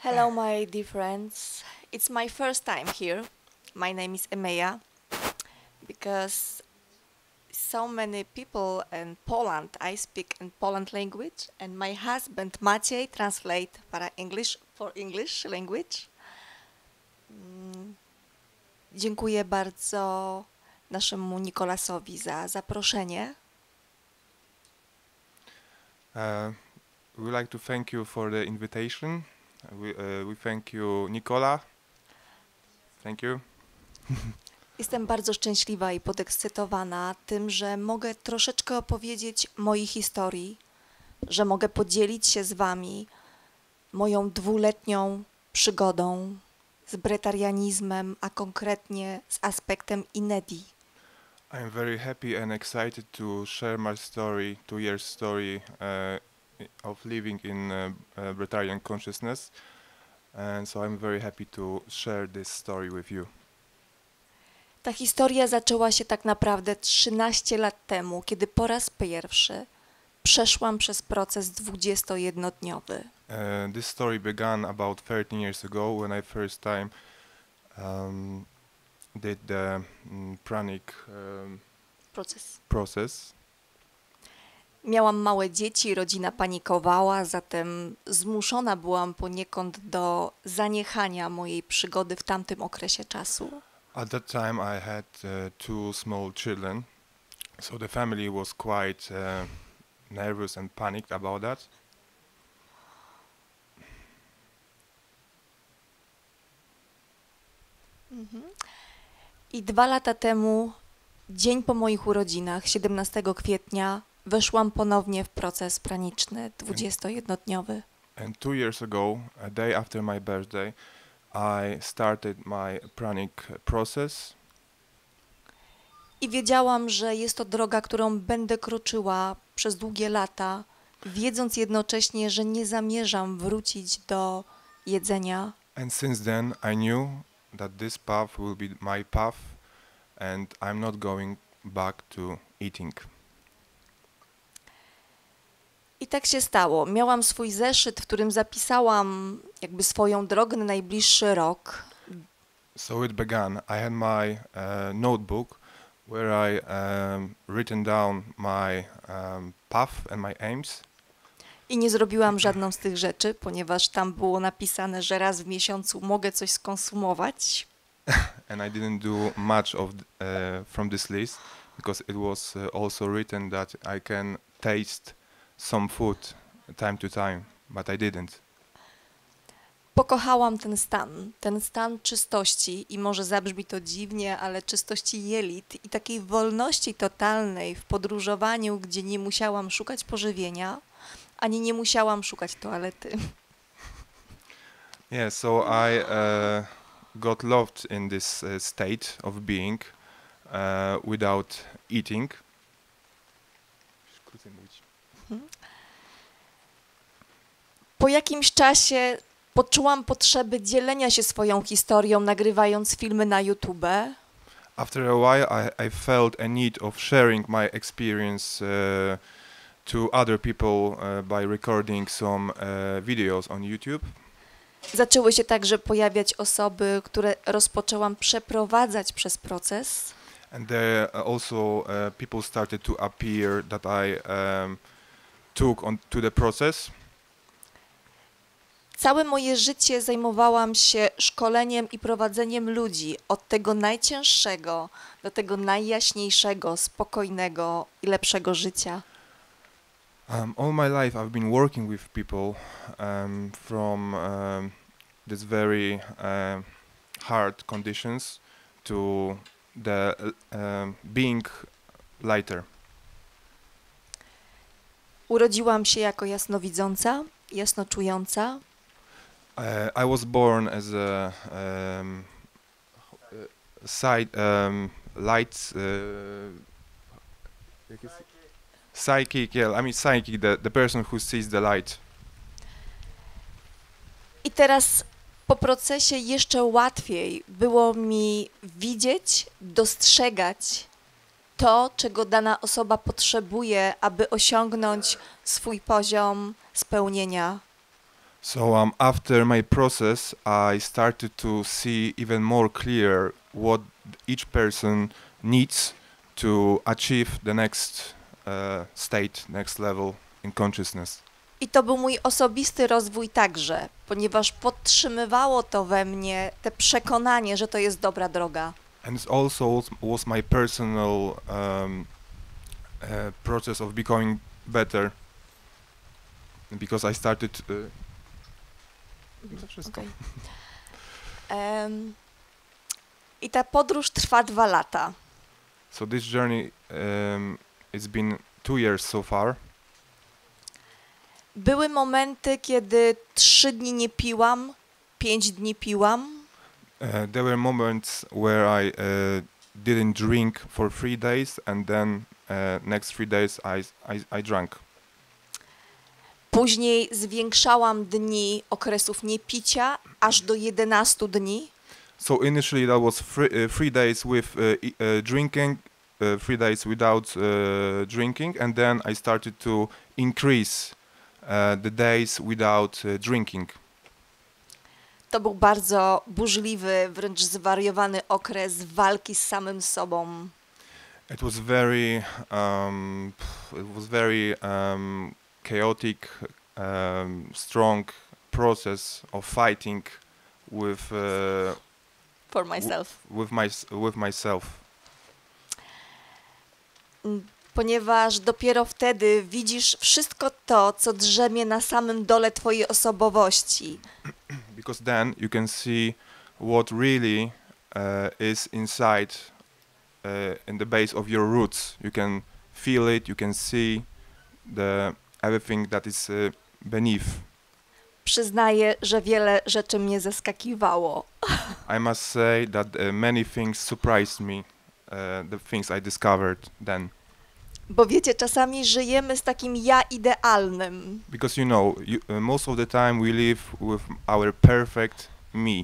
Hello, my dear friends. It's my first time here. My name is Emeja because so many people in Poland, I speak in Poland language, and my husband Maciej translate para English for English language. Dziękuję bardzo naszemu Nikolasowi za zaproszenie. We would like to thank you for the invitation. We thank you, Nicola. Thank you. Jestem bardzo szczęśliwa i podekscytowana tym, że mogę troszeczkę opowiedzieć mojej historii, że mogę podzielić się z wami moją 2-letnią przygodą z bretarianizmem, a konkretnie z aspektem Inedi. I'm very happy and excited to share my story, 2 years story of living in Brettarian consciousness. And so I'm very happy to share this story with you. Ta historia zaczęła się tak naprawdę 13 lat temu, kiedy po raz pierwszy przeszłam przez proces 21-dniowy. This story began about 13 years ago when I first time did the pranic process. Miałam małe dzieci, rodzina panikowała, zatem zmuszona byłam poniekąd do zaniechania mojej przygody w tamtym okresie czasu. At that time I had 2 small children, so the family was quite nervous and panicked about that. I 2 lata temu, dzień po moich urodzinach, 17 kwietnia, weszłam ponownie w proces praniczny 21-dniowy. And 2 years ago, a day after my birthday, I started my pranic process. I wiedziałam, że jest to droga, którą będę kroczyła przez długie lata, wiedząc jednocześnie, że nie zamierzam wrócić do jedzenia. And since then I knew that this path will be my path and I'm not going back to eating. I tak się stało. Miałam swój zeszyt, w którym zapisałam jakby swoją drogę na najbliższy rok. So it began. I had my notebook where I written down my path and my aims. I nie zrobiłam żadną z tych rzeczy, ponieważ tam było napisane, że raz w miesiącu mogę coś skonsumować. And I didn't do much of from this list because it was also written that I can taste some food time to time, but I didn't. Pokochałam ten stan czystości i może zabrzmi to dziwnie, ale czystości jelit i takiej wolności totalnej w podróżowaniu, gdzie nie musiałam szukać pożywienia, ani nie musiałam szukać toalety. Yeah, so I got loved in this state of being without eating. Po jakimś czasie poczułam potrzebę dzielenia się swoją historią, nagrywając filmy na YouTube. After a while, I felt a need of sharing my experience to other people by recording some videos on YouTube. Zaczęły się także pojawiać osoby, które rozpoczęłam przeprowadzać przez proces. And there also people started to appear that I took on to the process. Całe moje życie zajmowałam się szkoleniem i prowadzeniem ludzi od tego najcięższego do tego najjaśniejszego, spokojnego i lepszego życia. All my life I've been working with people from these very hard conditions to the being lighter. Urodziłam się jako jasnowidząca, jasnoczująca. I was born as a light psychic. Yeah, I mean psychic, the person who sees the light. I teraz po procesie jeszcze łatwiej było mi widzieć, dostrzegać to, czego dana osoba potrzebuje, aby osiągnąć swój poziom spełnienia. So after my process, I started to see even more clear what each person needs to achieve the next state, next level in consciousness. I to był mój osobisty rozwój także, ponieważ podtrzymywało to we mnie te przekonanie, że to jest dobra droga. And it also was my personal process of becoming better, because I started. To wszystko. Okej. I ta podróż trwa 2 lata. So this journey, it's been 2 years so far. Były momenty, kiedy 3 dni nie piłam, 5 dni piłam. There were moments where I didn't drink for 3 days, and then next 3 days I drank. Później zwiększałam dni okresów niepicia aż do 11 dni. So initially that was 3 days with drinking, 3 days without drinking, and then I started to increase the days without drinking. To był bardzo burzliwy, wręcz zwariowany okres walki z samym sobą. It was very chaotic, strong process of fighting with For myself. with myself. Ponieważ dopiero wtedy widzisz wszystko to, co drzemie na samym dole twojej osobowości. Because then you can see what really is inside, in the base of your roots. You can feel it. You can see everything that is beneath. Przyznaję, że wiele rzeczy mnie zaskakiwało. I must say that many things surprised me, the things I discovered then. Bo wiecie, czasami żyjemy z takim ja idealnym. Because most of the time we live with our perfect me.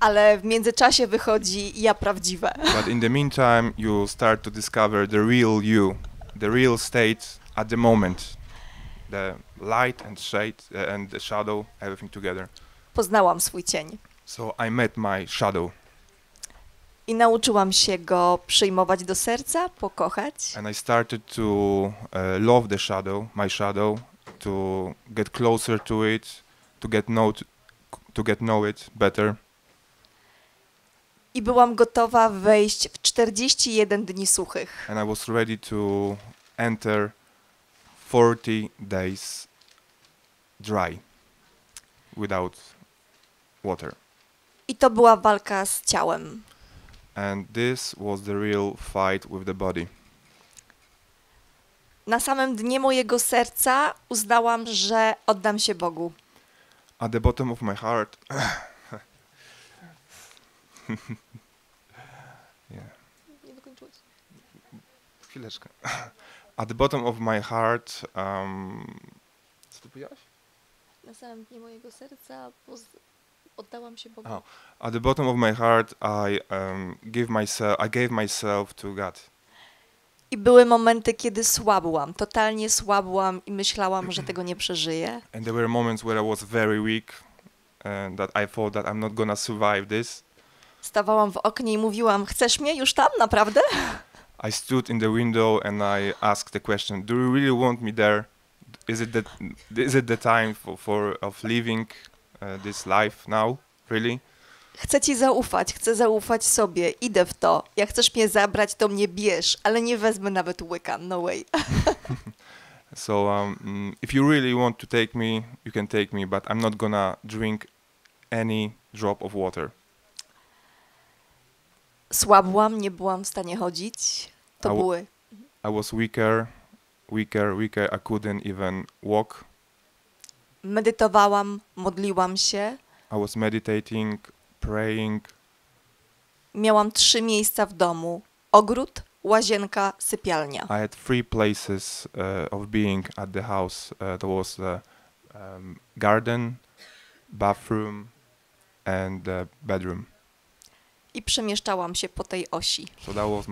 Ale w międzyczasie wychodzi ja prawdziwe. But in the meantime, you start to discover the real you, the real state at the moment, the light and shade and the shadow, everything together. Poznałam swój cień So I met my shadow, i nauczyłam się go przyjmować do serca, pokochać. and I started to love my shadow, to get closer to it, to get know it better. I byłam gotowa wejść w 41 dni suchych. And I was ready to enter 40 days dry, without water. I to była walka z ciałem. And this was the real fight with the body. Na samym dnie mojego serca uznałam, że oddam się Bogu. At the bottom of my heart, yeah. Nie dokończyłeś. Chwileczkę. At the bottom of my heart, co ty powiedziałaś? Na samym dnie mojego serca oddałam się Bogu. Oh. At the bottom of my heart, I gave myself to God. I były momenty, kiedy słabłam, totalnie słabłam i myślałam, że tego nie przeżyję. And there were moments where I was very weak, and that I thought that I'm not gonna survive this. Stawałam w oknie i mówiłam, chcesz mnie już tam, naprawdę? I stood in the window and I asked the question, do you really want me there? Is it the time of living this life now? Really? Chcę ci zaufać, chcę zaufać sobie, idę w to. Jak chcesz mnie zabrać, to mnie bierz, ale nie wezmę nawet łyka, no way. So if you really want to take me, you can take me, but I'm not gonna drink any drop of water. Słabłam, nie byłam w stanie chodzić. To były... I was weaker. I couldn't even walk. Medytowałam, modliłam się. I was meditating, praying. Miałam 3 miejsca w domu. Ogród, łazienka, sypialnia. I had 3 places of being at the house. There was the garden, bathroom and the bedroom. I przemieszczałam się po tej osi. So that was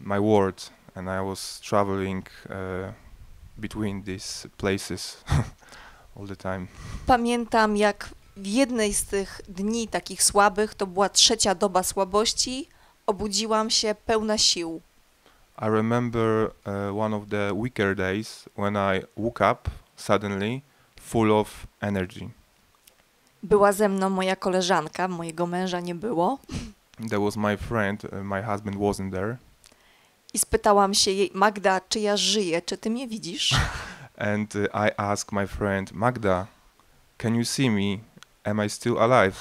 my world, and I was traveling between these places all the time. Pamiętam, jak w jednej z tych dni takich słabych, to była 3. doba słabości, obudziłam się pełna sił. I remember one of the weaker days when I woke up suddenly full of energy. Była ze mną moja koleżanka, mojego męża nie było. There was my friend, my husband wasn't there, I spytałam się jej, Magda, czy ja żyję, czy ty mnie widzisz? and I asked my friend, Magda, can you see me? Am I still alive?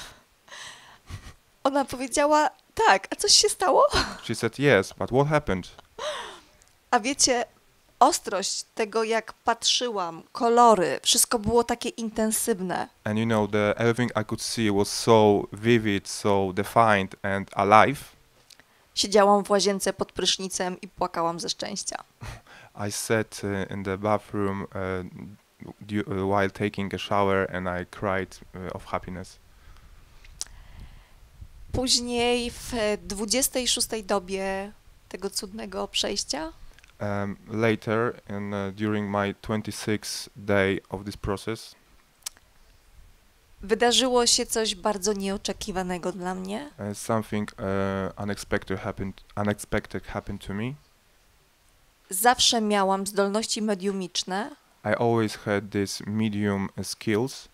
Ona powiedziała, tak, a coś się stało? She said, yes, but what happened? A wiecie, ostrość tego, jak patrzyłam, kolory, wszystko było takie intensywne. And you know, everything I could see was so vivid, so defined and alive. Siedziałam w łazience pod prysznicem i płakałam ze szczęścia. I sat in the bathroom while taking a shower and I cried of happiness. Później w 26. dobie tego cudnego przejścia Later, during my 26th day of this process, wydarzyło się coś bardzo nieoczekiwanego dla mnie. Something unexpected happened to me. Zawsze miałam zdolności mediumiczne, I always had this medium skills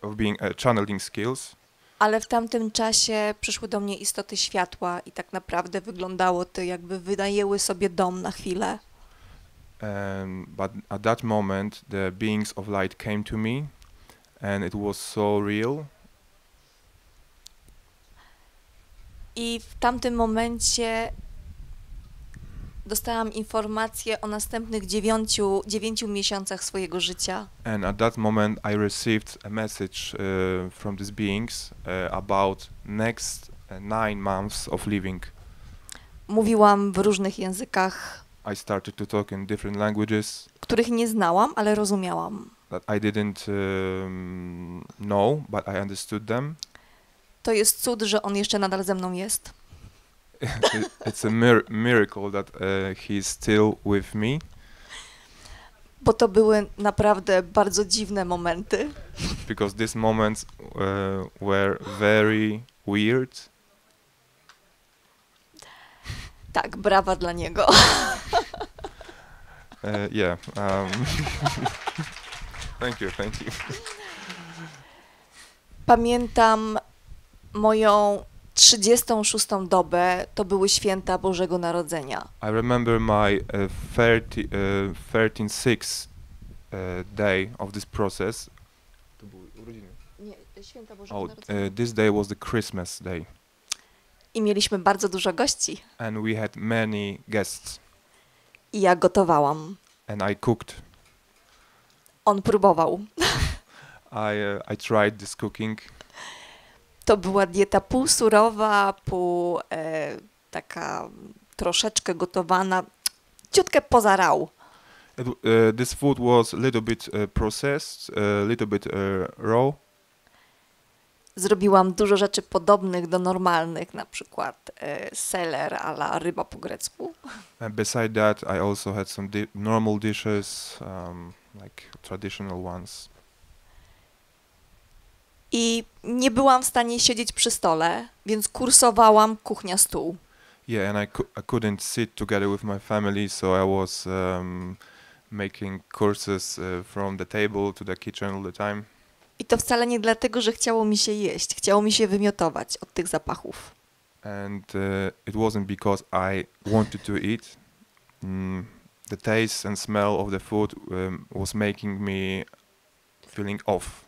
of being channeling skills, ale w tamtym czasie przyszły do mnie istoty światła i tak naprawdę wyglądało to, jakby wynajęły sobie dom na chwilę. but at that moment the beings of light came to me and it was so real. I w tamtym momencie dostałam informację o następnych 9 miesiącach swojego życia. And at that moment I received a message from these beings about next 9 months of living. Mówiłam w różnych językach, I started to talk in different languages których nie znałam, ale rozumiałam. that I didn't know, but I understood them. To jest cud, że on jeszcze nadal ze mną jest. It's a miracle that he's still with me, Bo to były naprawdę bardzo dziwne momenty. because these moments were very weird. Tak, brawa dla niego. Yeah. Thank you. Pamiętam moją 36. dobę, to były święta Bożego Narodzenia. I remember my 13th day of this process. Nie, święta Bożego Oh, Narodzenia. this day was the Christmas day, I mieliśmy bardzo dużo gości. and we had many guests, I ja gotowałam. and I cooked. On próbował. I tried this cooking. To była dieta pół surowa, pół taka troszeczkę gotowana, ciutkę poza rał. This food was a little bit processed, a little bit raw. Zrobiłam dużo rzeczy podobnych do normalnych, na przykład seler a la ryba po grecku. And beside that, I also had some normal dishes, like traditional ones. I nie byłam w stanie siedzieć przy stole, więc kursowałam kuchnia-stół. Yeah, and I couldn't sit together with my family, so I was making courses from the table to the kitchen all the time. I to wcale nie dlatego, że chciało mi się jeść, chciało mi się wymiotować od tych zapachów. And it wasn't because I wanted to eat. The taste and smell of the food was making me feeling off.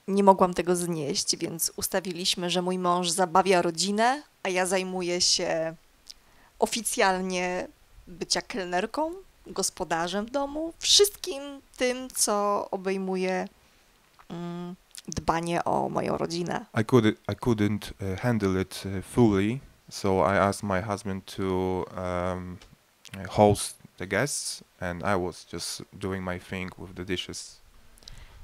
Nie mogłam tego znieść, więc ustaliliśmy, że mój mąż zabawia rodzinę, a ja zajmuję się oficjalnie bycia kelnerką, gospodarzem w domu, wszystkim tym, co obejmuje dbanie o moją rodzinę. I couldn't handle it fully, so I asked my husband to host the guests, and I was just doing my thing with the dishes.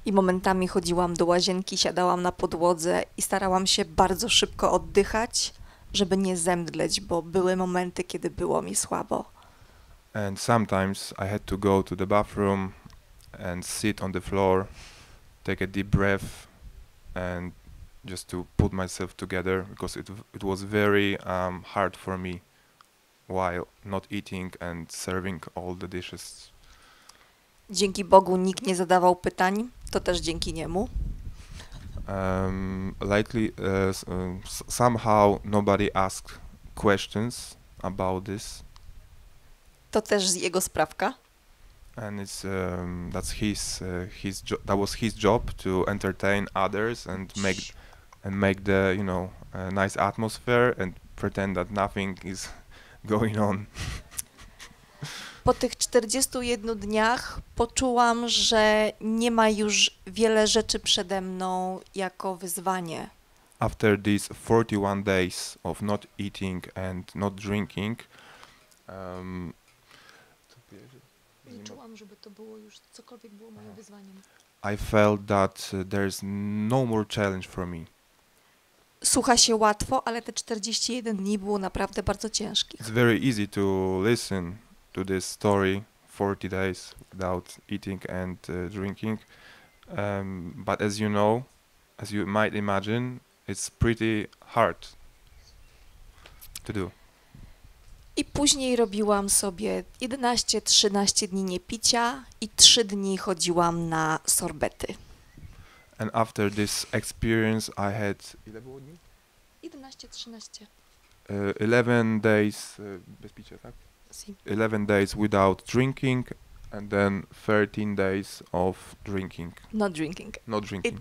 I momentami chodziłam do łazienki, siadałam na podłodze i starałam się bardzo szybko oddychać, żeby nie zemdleć, bo były momenty, kiedy było mi słabo. And sometimes I had to go to the bathroom and sit on the floor, take a deep breath, and just to put myself together because it was very hard for me while not eating and serving all the dishes. Dzięki Bogu nikt nie zadawał pytań, to też dzięki niemu. Somehow nobody asked questions about this, To też z jego sprawka. and that was his job to entertain others and make the nice atmosphere and pretend that nothing is going on. Po tych 41 dniach poczułam, że nie ma już wiele rzeczy przede mną jako wyzwanie. After these 41 days of not eating and not drinking, Nie czułam, żeby to było już cokolwiek było moim wyzwaniem. I felt that there's no more challenge for me. Słucha się łatwo, ale te 41 dni było naprawdę bardzo ciężkich. It's very easy to listen to this story, 40 days without eating and drinking, but as you know, as you might imagine, it's pretty hard to do. I później robiłam sobie 11-13 dni niepicia i 3 dni chodziłam na sorbety. And after this experience, I had 11-13. 11 days, bez picia, tak? 11 days without drinking, and then 13 days of drinking. Not drinking. Not drinking.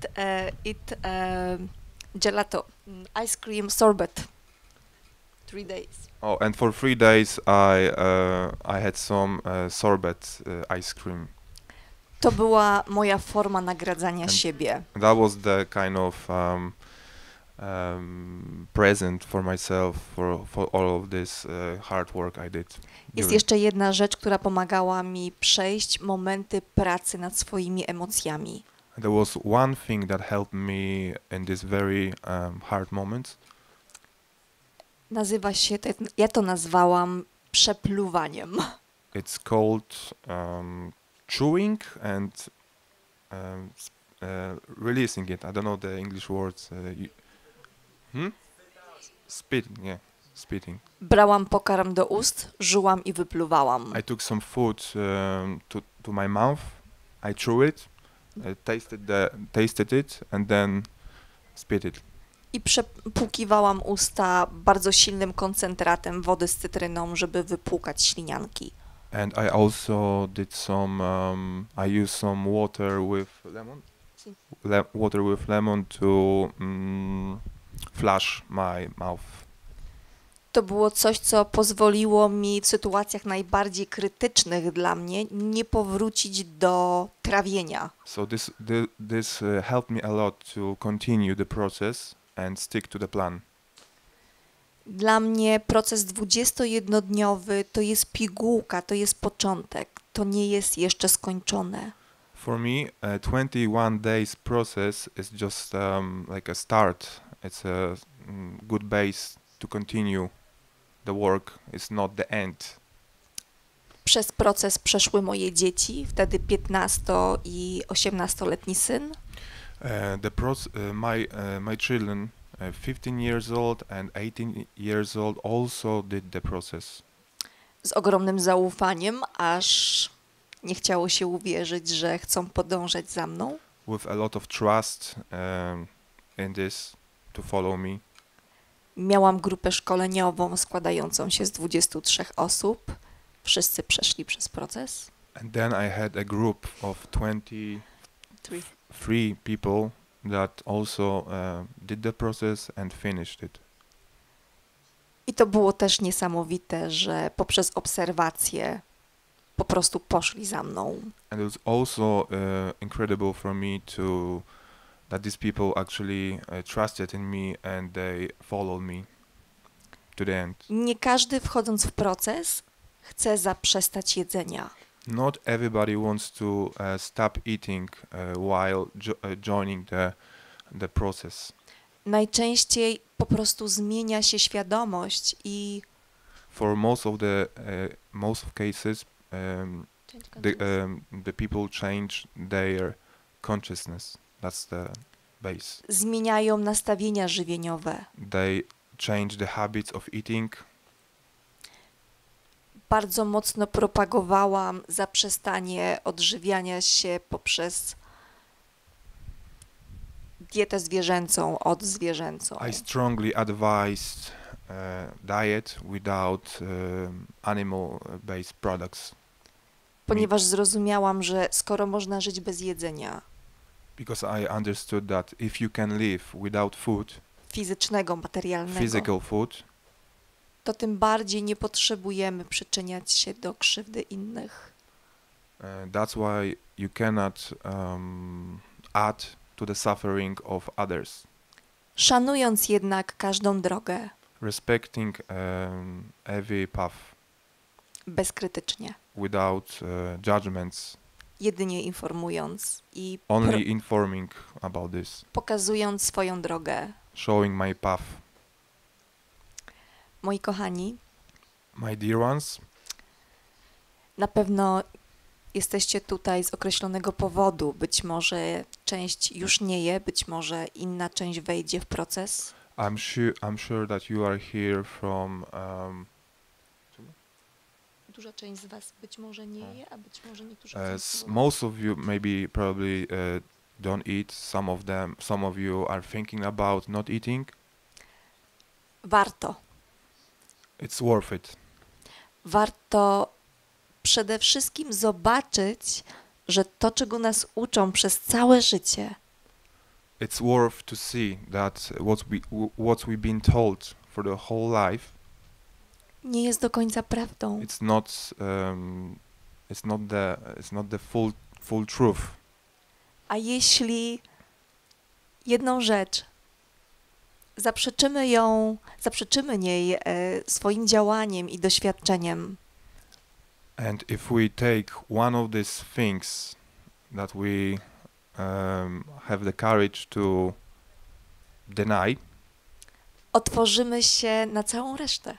Gelato, ice cream, sorbet. 3 days. Oh, and for 3 days I had some sorbet ice cream. To była moja forma nagradzania And siebie. That was the kind of present for myself for all of this hard work I did. Jest during- jeszcze jedna rzecz, która pomagała mi przejść momenty pracy nad swoimi emocjami. There was one thing that helped me in this very hard moments. Nazywa się, ja to nazwałam przepluwaniem. It's called chewing and releasing it. I don't know the English words. Spitting, yeah, spitting. Brałam pokarm do ust, żułam i wypluwałam. I took some food to my mouth. I chew it, tasted it, and then spit it. I przepłukiwałam usta bardzo silnym koncentratem wody z cytryną, żeby wypłukać ślinianki. And I also did some. I used some water with lemon. Si. Water with lemon to flush my mouth. To było coś, co pozwoliło mi w sytuacjach najbardziej krytycznych dla mnie nie powrócić do trawienia. So this helped me a lot to continue the process and stick to the plan. Dla mnie proces 21-dniowy to jest pigułka, to jest początek, to nie jest jeszcze skończone. For me, a 21 days process is just like a start. It's a good base to continue the work. It's not the end. Przez proces przeszły moje dzieci, wtedy 15- i 18-letni syn. My children, 15 years old and 18 years old, also did the process. Z ogromnym zaufaniem, aż nie chciało się uwierzyć, że chcą podążać za mną. With a lot of trust in this to follow me. Miałam grupę szkoleniową składającą się z 23 osób. Wszyscy przeszli przez proces. And then I had a group of 23 people that also did the process and finished it. I to było też niesamowite, że poprzez obserwację po prostu poszli za mną. And it was also incredible for me that these people actually trusted in me and they followed me to the end. Nie każdy wchodząc w proces chce zaprzestać jedzenia. Not everybody wants to stop eating while joining the process. Najczęściej po prostu zmienia się świadomość i for most of cases, the people change their consciousness. That's the base. Zmieniają nastawienia żywieniowe. They change the habits of eating. Bardzo mocno propagowałam zaprzestanie odżywiania się poprzez dietę zwierzęcą, odzwierzęcą. I strongly advised diet without animal-based products Ponieważ zrozumiałam, że skoro można żyć bez jedzenia because I understood that if you can live without food, fizycznego, materialnego, physical food, to tym bardziej nie potrzebujemy przyczyniać się do krzywdy innych. that's why you cannot add to the suffering of others. Szanując jednak każdą drogę, Respecting every path bezkrytycznie, without judgments, jedynie informując i only informing about this, pokazując swoją drogę. showing my path. Moi kochani, My dear ones, na pewno jesteście tutaj z określonego powodu. Być może część już nie je, być może inna część wejdzie w proces. I'm sure that you are here from Duża część z was być może nie je, a być może niektórzy most of you probably don't eat. Some of you are thinking about not eating. Warto. It's worth it. Warto przede wszystkim zobaczyć, że to, czego nas uczą przez całe życie, It's worth to see that what we've been told for the whole life, nie jest do końca prawdą. it's not the full truth. A jeśli jedną rzecz zaprzeczymy niej swoim działaniem i doświadczeniem, And if we take one of these things that we have the courage to deny, otworzymy się na całą resztę.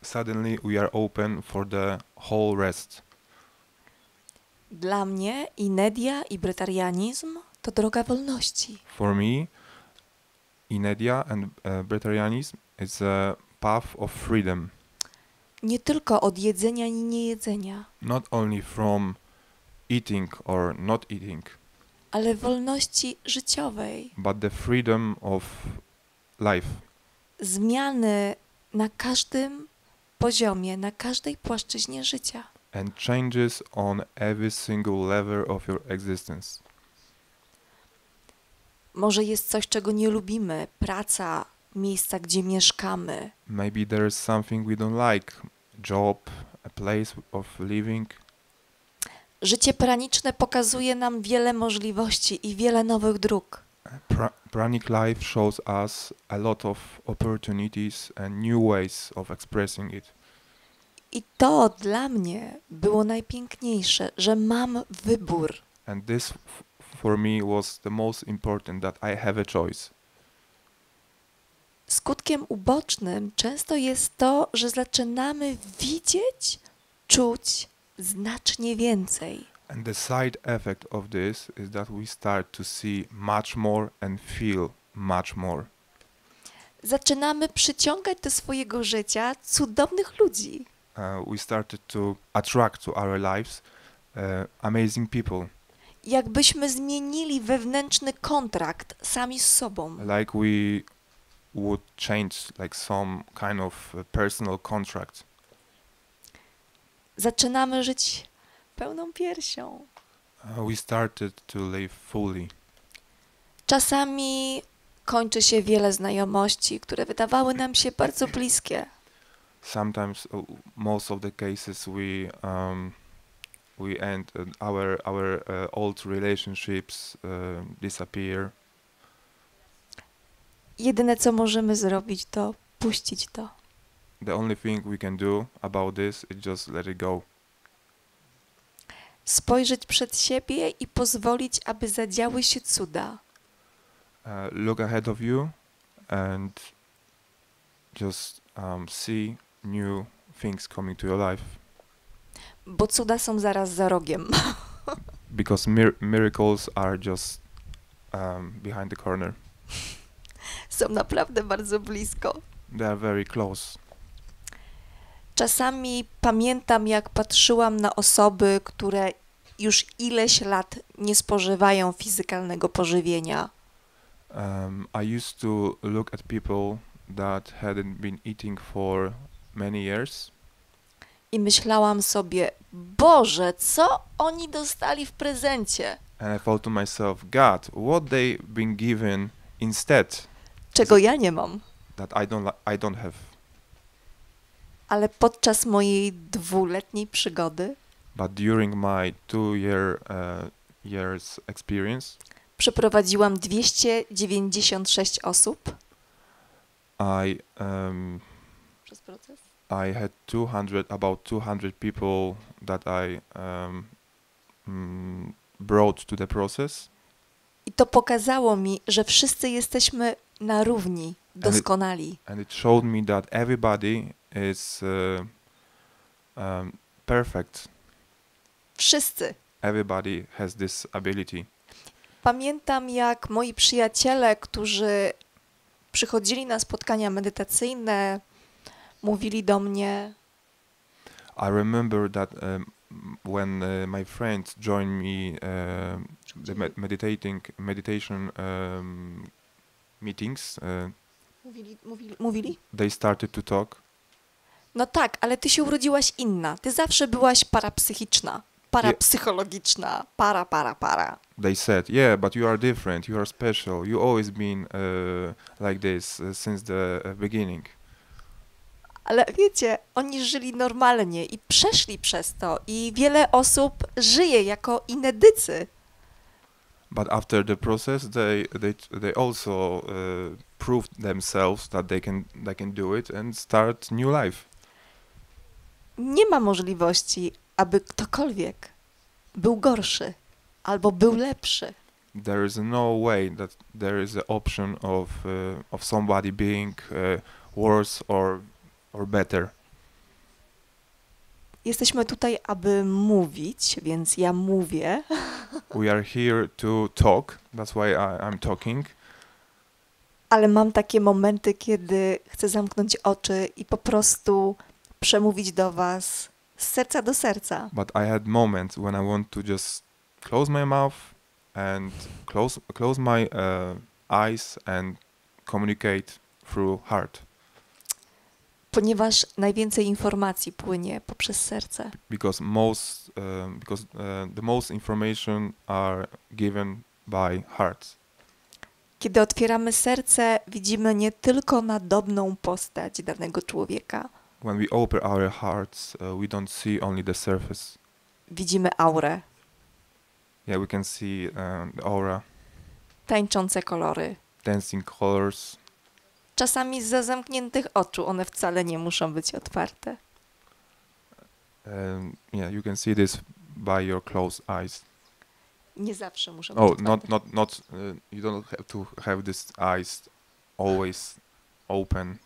suddenly we are open for the whole rest. Dla mnie inedia i bretarianizm to droga wolności. For me, inedia and Brettarianism is a path of freedom, Nie tylko od jedzenia i niejedzenia, not only from eating or not eating, ale wolności życiowej. but the freedom of life. Zmiany na każdym poziomie, na każdej płaszczyźnie życia. And changes on every single level of your existence. Może jest coś, czego nie lubimy, praca, miejsca, gdzie mieszkamy. Maybe there is something we don't like, job, a place of living. Życie praniczne pokazuje nam wiele możliwości i wiele nowych dróg. Pranic life shows us a lot of opportunities and new ways of expressing it. I to dla mnie było najpiękniejsze, że mam wybór. And this for me was the most important, that I have a choice. Skutkiem ubocznym często jest to, że zaczynamy widzieć, czuć znacznie więcej. And the side effect of this is that we start to see much more and feel much more. Zaczynamy przyciągać do swojego życia cudownych ludzi. We started to attract to our lives amazing people. Jakbyśmy zmienili wewnętrzny kontrakt sami z sobą. Like we would change like some kind of personal contract. Zaczynamy żyć pełną piersią. We started to live fully. Czasami kończy się wiele znajomości, które wydawały nam się bardzo bliskie. Sometimes, most of the cases, we end our old relationships disappear. Jedyne, co możemy zrobić, to puścić to. The only thing we can do about this is just let it go. Spojrzeć przed siebie i pozwolić, aby zadziały się cuda. Look ahead of you and just see new things coming to your life, Bo cuda są zaraz za rogiem. because miracles are just behind the corner. Są naprawdę bardzo blisko. They are very close. Czasami pamiętam, jak patrzyłam na osoby, które już ileś lat nie spożywają fizykalnego pożywienia. I used to look at people that hadn't been eating for many years, I myślałam sobie, Boże, co oni dostali w prezencie? and I thought to myself, God, what they been given instead Czego ja nie mam. that I don't have. Ale podczas mojej 2-letniej przygody But during my 2 years experience, przeprowadziłam 296 osób I przez proces. I had about 200 people that I brought to the process, I to pokazało mi, że wszyscy jesteśmy na równi, doskonali. and it showed me that everybody is perfect. Wszyscy. Everybody has this ability. Pamiętam, jak moi przyjaciele, którzy przychodzili na spotkania medytacyjne, mówili do mnie: I remember that when my friends joined me the meditation meetings, Mówili? they started to talk. No tak, ale ty się urodziłaś inna. Ty zawsze byłaś parapsychiczna, parapsychologiczna, para. They said, "Yeah, but you are different. You are special. You always been like this since the beginning." Ale wiecie, oni żyli normalnie i przeszli przez to i wiele osób żyje jako inedycy. But after the process, they also proved themselves that they can do it and start new life. Nie ma możliwości, aby ktokolwiek był gorszy albo był lepszy. There is no way that there is an option of somebody being worse or better. Jesteśmy tutaj, aby mówić, więc ja mówię. We are here to talk. That's why I'm talking. Ale mam takie momenty, kiedy chcę zamknąć oczy i po prostu przemówić do was z serca do serca. But I had moments when I want to just close my mouth and close my eyes and communicate through heart. Ponieważ najwięcej informacji płynie poprzez serce. Because the most information are given by hearts. Kiedy otwieramy serce, widzimy nie tylko nadobną postać danego człowieka. When we open our hearts, we don't see only the surface. Widzimy aurę, Yeah, we can see the aura, tańczące kolory. dancing colors. Czasami zza zamkniętych oczu, one wcale nie muszą być otwarte. Yeah, you can see this by your closed eyes. Nie zawsze muszą być Oh, otwarte. not. You don't have to have these eyes always open.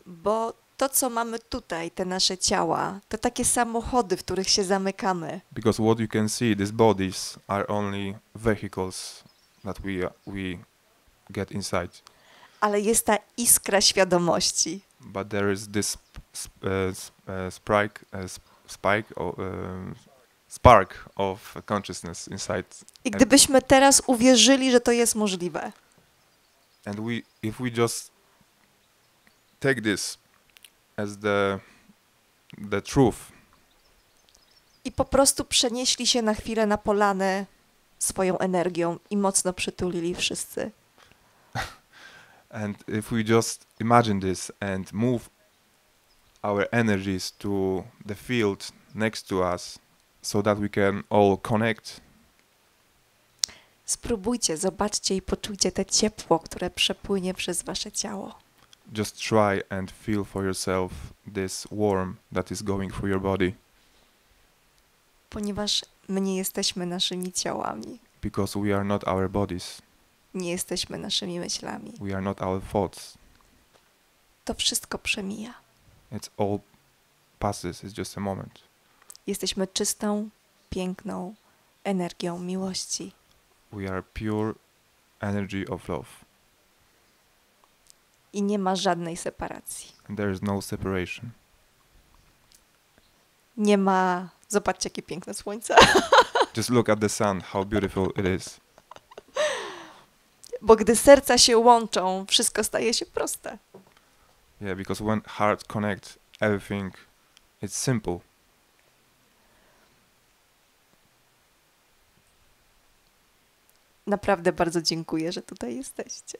Bo to, co mamy tutaj, te nasze ciała, to takie samochody, w których się zamykamy. Because what you can see, these bodies are only vehicles that we get inside. Ale jest ta iskra świadomości. But there is this spark of consciousness inside. I gdybyśmy teraz uwierzyli, że to jest możliwe, And if we just take this as the truth, i po prostu przenieśli się na chwilę na polanę swoją energią i mocno przytulili wszyscy, and if we just imagine this and move our energies to the field next to us so that we can all connect, spróbujcie, zobaczcie i poczujcie te ciepło, które przepłynie przez wasze ciało. just try and feel for yourself this warmth that is going through your body, Ponieważ my nie jesteśmy naszymi ciałami, because we are not our bodies, nie jesteśmy naszymi myślami. we are not our thoughts. to wszystko przemija. It's all passes, it's just a moment. Jesteśmy czystą, piękną energią miłości. We are pure energy of love. I nie ma żadnej separacji. And there is no separation. Nie ma... Zobaczcie, jakie piękne słońce. Just look at the sun, how beautiful it is. Bo gdy serca się łączą, wszystko staje się proste. Yeah, because when hearts connect, everything it's simple. Naprawdę bardzo dziękuję, że tutaj jesteście.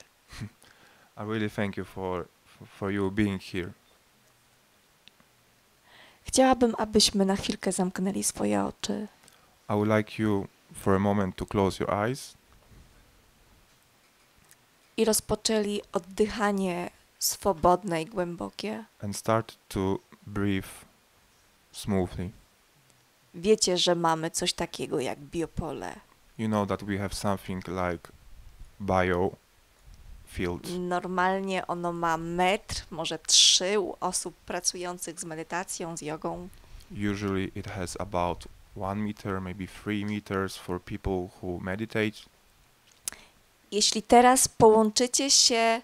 I really thank you for you being here. Chciałabym, abyśmy na chwilkę zamknęli swoje oczy I would like you for a moment to close your eyes i rozpoczęli oddychanie swobodne i głębokie. and start to breathe smoothly. Wiecie, że mamy coś takiego jak biopole. You know that we have something like biofield. Normalnie ono ma metr, może 3 u osób pracujących z medytacją, z jogą. Usually it has about 1 meter, maybe 3 meters for people who meditate. Jeśli teraz połączycie się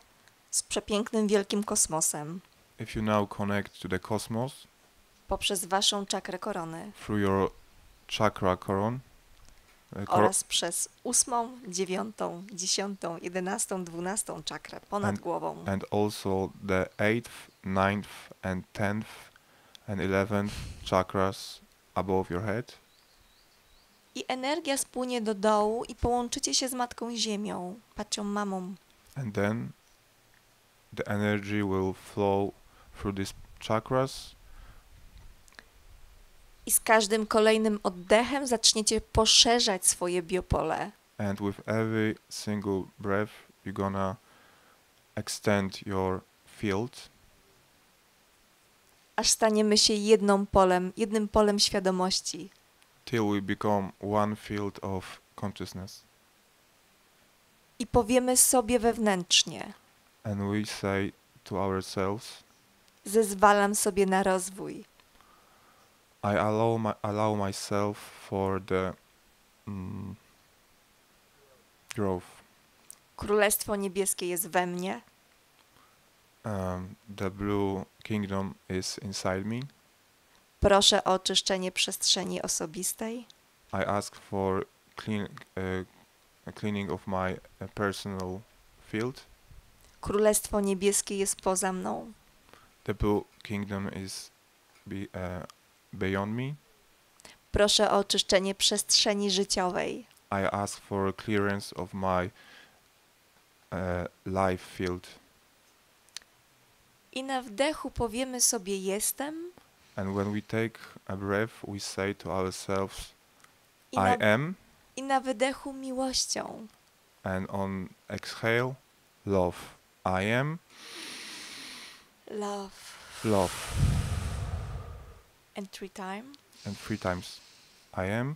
z przepięknym wielkim kosmosem If you now connect to the cosmos poprzez waszą czakrę korony through your chakra coron, oraz przez 8., 9., 10., 11., 12. czakrę ponad głową. and also the 8th, 9th, and 10th, and 11th chakras above your head. I energia spłynie do dołu i połączycie się z Matką Ziemią, Pacią Mamą. And then the energy will flow through these chakras, I z każdym kolejnym oddechem zaczniecie poszerzać swoje biopole. and with every single breath you're gonna extend your field Aż staniemy się jednym polem świadomości. till we become one field of consciousness. I powiemy sobie wewnętrznie, And we say to ourselves, zezwalam sobie na rozwój. I allow myself for the growth. Królestwo Niebieskie jest we mnie. The blue kingdom is inside me. Proszę o oczyszczenie przestrzeni osobistej. I ask for a cleaning of my personal field. Królestwo Niebieskie jest poza mną. The blue kingdom is beyond me. Proszę o oczyszczenie przestrzeni życiowej. I ask for clearance of my life field. I na wdechu powiemy sobie jestem. And when we take a breath, we say to ourselves, I na, I am. I na wydechu miłością. And on exhale, love. I am. Love. Love. And 3 times. And 3 times. I am.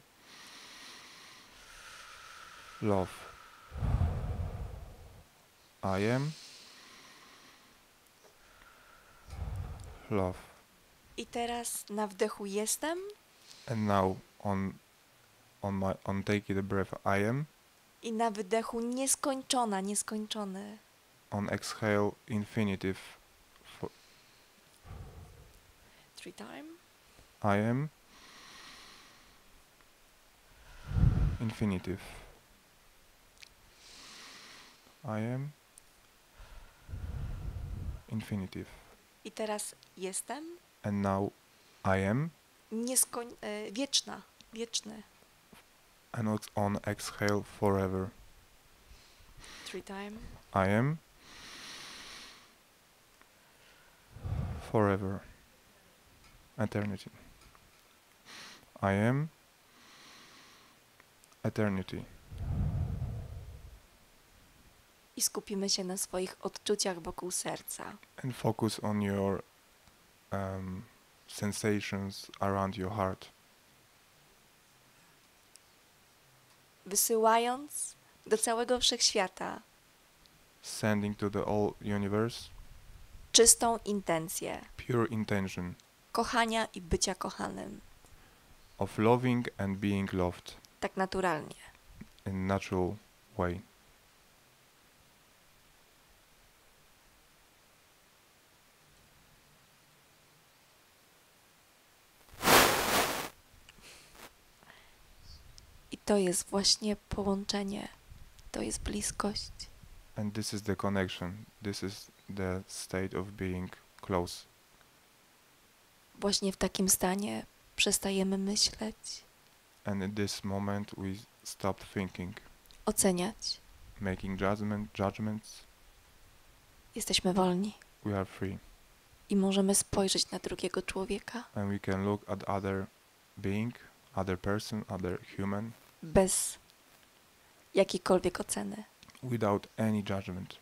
Love. I am. Love. I teraz na wdechu jestem. And now on taking the breath, I am. I na wydechu nieskończona, nieskończony. On exhale, infinitive. 3 times. I am. Infinitive. I am. Infinitive. I teraz jestem. And now I am. Wieczna, wieczny. And on exhale, forever. 3 times. I am. Forever. Eternity. I am. Eternity. I skupimy się na swoich odczuciach wokół serca. And focus on your sensations around your heart. Wysyłając do całego wszechświata Sending to the whole universe czystą intencję pure intention kochania i bycia kochanym, of loving and being loved tak naturalnie. in natural way. I to jest właśnie połączenie, to jest bliskość. And this is the connection. This is the state of being close. Właśnie w takim stanie przestajemy myśleć, And in this moment we stop thinking, oceniać. making judgments. Jesteśmy wolni We are free. i możemy spojrzeć na drugiego człowieka And we can look at other being, other person, other human, bez jakiejkolwiek oceny, without any judgment,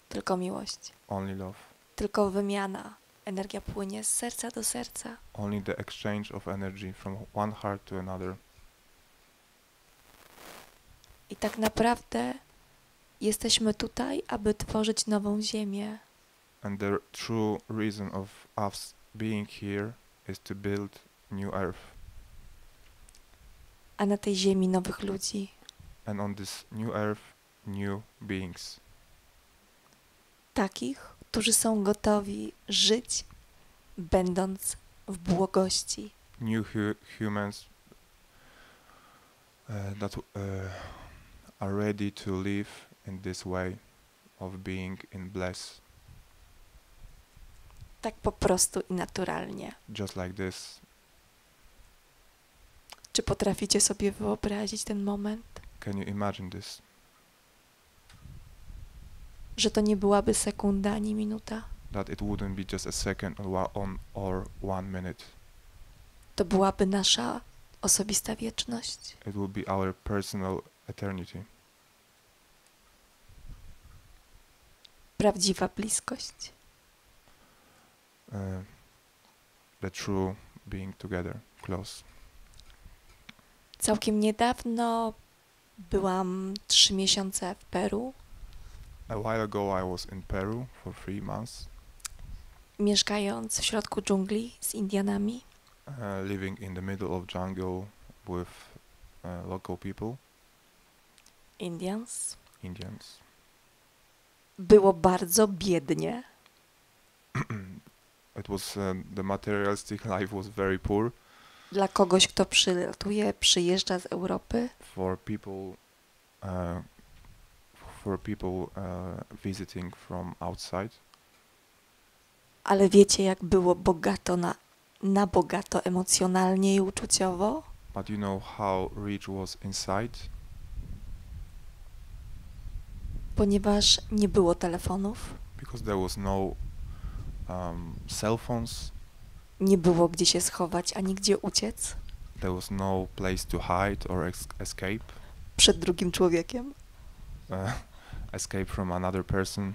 tylko miłość, only love, tylko wymiana. Energia płynie z serca do serca. only the exchange of energy from one heart to another. I tak naprawdę jesteśmy tutaj, aby tworzyć nową ziemię. And the true reason of us being here is to build new earth. A na tej ziemi nowych ludzi. And on this new earth, new beings. Takich, którzy są gotowi żyć, będąc w błogości. New humans that are ready to live in this way of being in bliss, Tak po prostu i naturalnie. just like this. Czy potraficie sobie wyobrazić ten moment? Can you imagine this? Że to nie byłaby sekunda ani minuta. That it wouldn't be just a second or 1 minute. To byłaby nasza osobista wieczność. It will be our personal eternity. Prawdziwa bliskość. The true being together, close. Całkiem niedawno byłam 3 miesiące w Peru, A while ago I was in Peru for 3 months, mieszkając w środku dżungli z Indianami. living in the middle of jungle with local people, Indians. Indians. Było bardzo biednie. It was the materialistic life was very poor Dla kogoś, kto przyjeżdża z Europy. For people visiting from outside. Ale wiecie, jak było bogato na bogato emocjonalnie i uczuciowo? But you know how rich was inside? Ponieważ nie było telefonów, Because there was no cell phones, nie było gdzie się schować, ani gdzie uciec there was no place to hide or escape, przed drugim człowiekiem. escape from another person.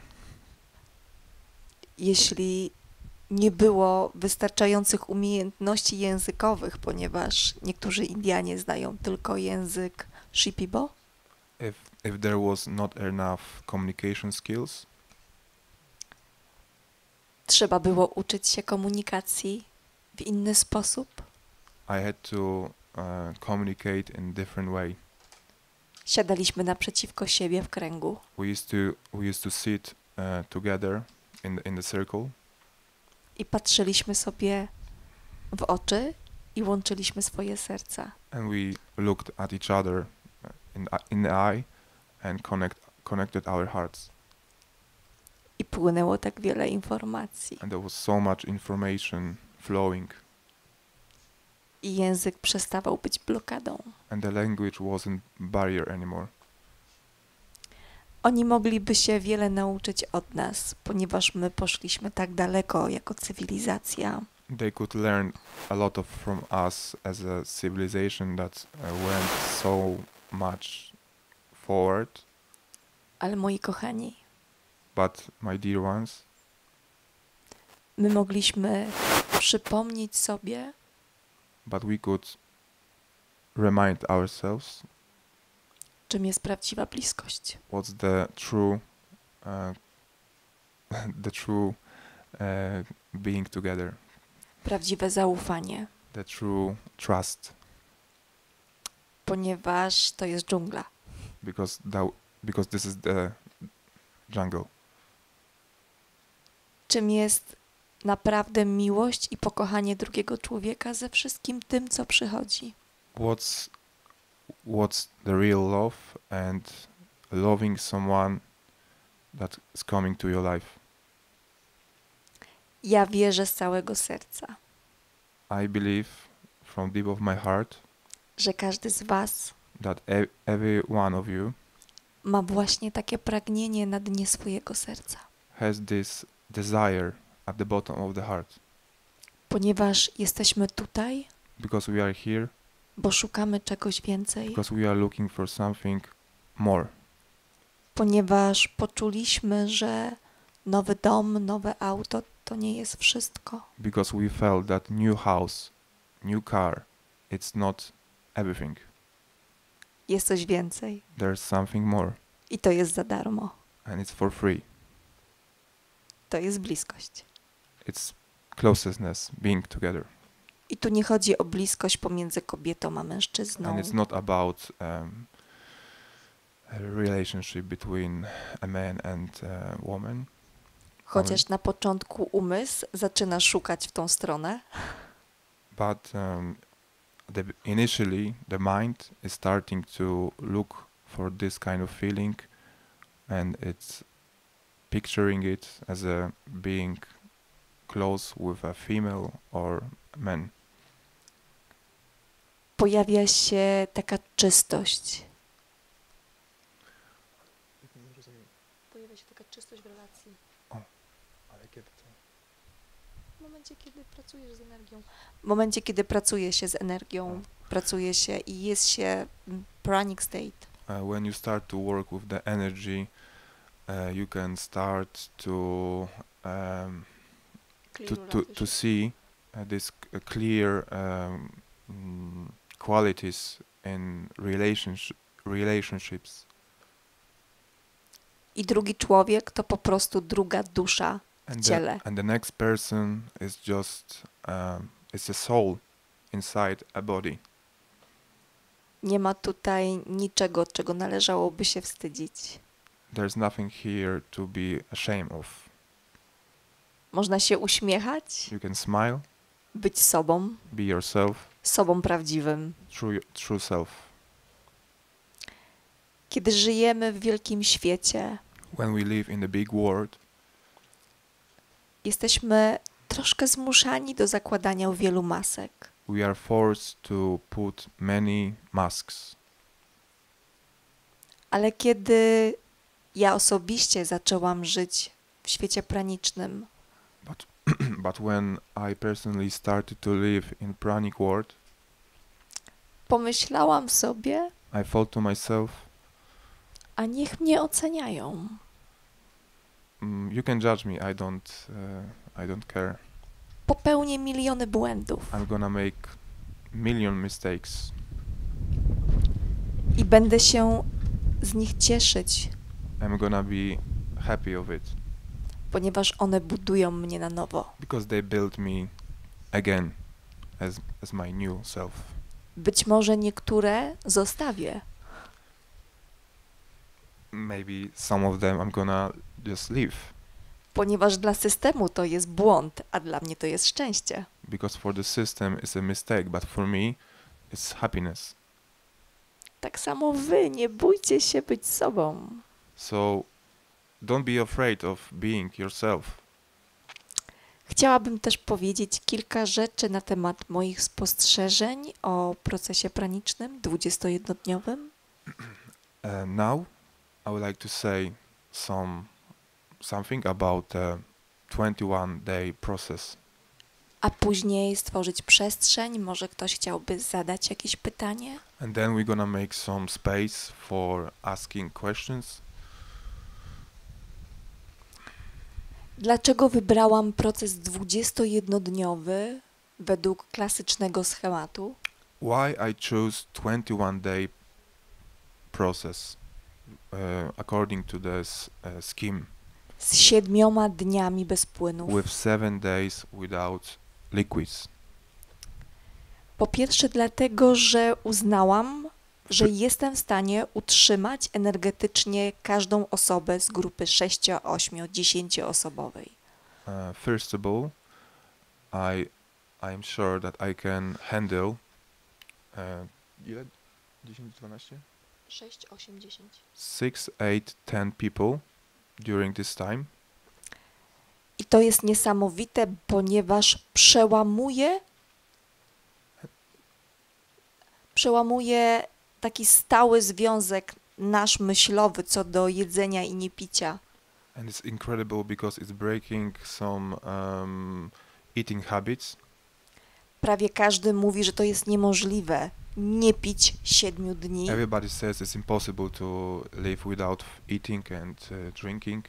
Jeśli nie było wystarczających umiejętności językowych, ponieważ niektórzy Indianie znają tylko język Shipibo, If there was not enough communication skills, trzeba było uczyć się komunikacji w inny sposób. I had to communicate in different way. Siadaliśmy naprzeciwko siebie w kręgu We used to sit together in the circle, i patrzyliśmy sobie w oczy i łączyliśmy swoje serca. and we looked at each other in the eye and connected our hearts. I płynęło tak wiele informacji. And there was so much information flowing, I język przestawał być blokadą. and the language wasn't barrier anymore. Oni mogliby się wiele nauczyć od nas, ponieważ my poszliśmy tak daleko jako cywilizacja. They could learn a lot from us as a civilization that went so much forward. Ale moi kochani, But my dear ones, my mogliśmy przypomnieć sobie, but we could remind ourselves czym jest prawdziwa bliskość. what's the true being together, prawdziwe zaufanie, the true trust, ponieważ to jest dżungla. because this is the jungle. Czym jest naprawdę miłość i pokochanie drugiego człowieka ze wszystkim tym, co przychodzi? What's the real love and loving someone that is coming to your life? Ja wierzę z całego serca, I believe from deep of my heart że każdy z was that every one of you ma właśnie takie pragnienie na dnie swojego serca. has this desire at the bottom of the heart, Ponieważ jesteśmy tutaj, because we are here, bo szukamy czegoś więcej, because we are looking for something more, ponieważ poczuliśmy, że nowy dom, nowe auto to nie jest wszystko. because we felt that new house, new car, it's not everything. Jest coś więcej There's something more, i to jest za darmo. and it's for free. To jest bliskość. It's closeness, being together. I tu nie chodzi o bliskość pomiędzy kobietą a mężczyzną. And it's not about a relationship between a man and a woman. Chociaż na początku umysł zaczyna szukać w tą stronę, But initially, the mind is starting to look for this kind of feeling, and it's picturing it as a being close with a female or man. pojawia się taka czystość. Pojawia się taka czystość w relacji. W momencie, kiedy pracujesz z energią. W momencie, kiedy pracuje się z energią, pracuje się i jest się pranic state. When you start to work with the energy, you can start to to see this clear qualities in relationships. I drugi człowiek to po prostu druga dusza w ciele. And the next person is just it's a soul inside a body. Nie ma tutaj niczego, czego należałoby się wstydzić. There's nothing here to be ashamed of. Można się uśmiechać, You can smile, być sobą, be yourself, sobą prawdziwym. true self. Kiedy żyjemy w wielkim świecie, When we live in the big world, jesteśmy troszkę zmuszani do zakładania wielu masek. we are forced to put many masks. Ale kiedy ja osobiście zaczęłam żyć w świecie pranicznym, But when I personally started to live in pranic world, pomyślałam sobie, I thought to myself, a niech mnie oceniają. you can judge me, I don't care. Popełnię miliony błędów I'm gonna make million mistakes i będę się z nich cieszyć, I'm gonna be happy of it ponieważ one budują mnie na nowo. because they built me again as my new self. Być może niektóre zostawię, Maybe some of them I'm gonna just leave ponieważ dla systemu to jest błąd, a dla mnie to jest szczęście. because for the system it's a mistake, but for me it's happiness. Tak samo wy, nie bójcie się być sobą. So don't be afraid of being yourself. Chciałabym też powiedzieć kilka rzeczy na temat moich spostrzeżeń o procesie pranicznym 21-dniowym. Now I would like to say something about the 21-day process. A później stworzyć przestrzeń, może ktoś chciałby zadać jakieś pytanie? And then we're gonna make some space for asking questions. Dlaczego wybrałam proces 21-dniowy według klasycznego schematu? Why I chose 21-day process according to this scheme? z 7 dniami bez płynów. with 7 days without liquids. Po pierwsze dlatego, że uznałam, że jestem w stanie utrzymać energetycznie każdą osobę z grupy 6, 8, 10 osobowej. First of all, I am sure that I can handle ile? 10, 12? 6, 8, 10. 6, 8, 10 people during this time. I to jest niesamowite, ponieważ przełamuje taki stały związek nasz myślowy co do jedzenia i niepicia. And it's incredible because it's breaking some eating habits. Prawie każdy mówi, że to jest niemożliwe nie pić 7 dni. Everybody says it's impossible to live without eating and drinking.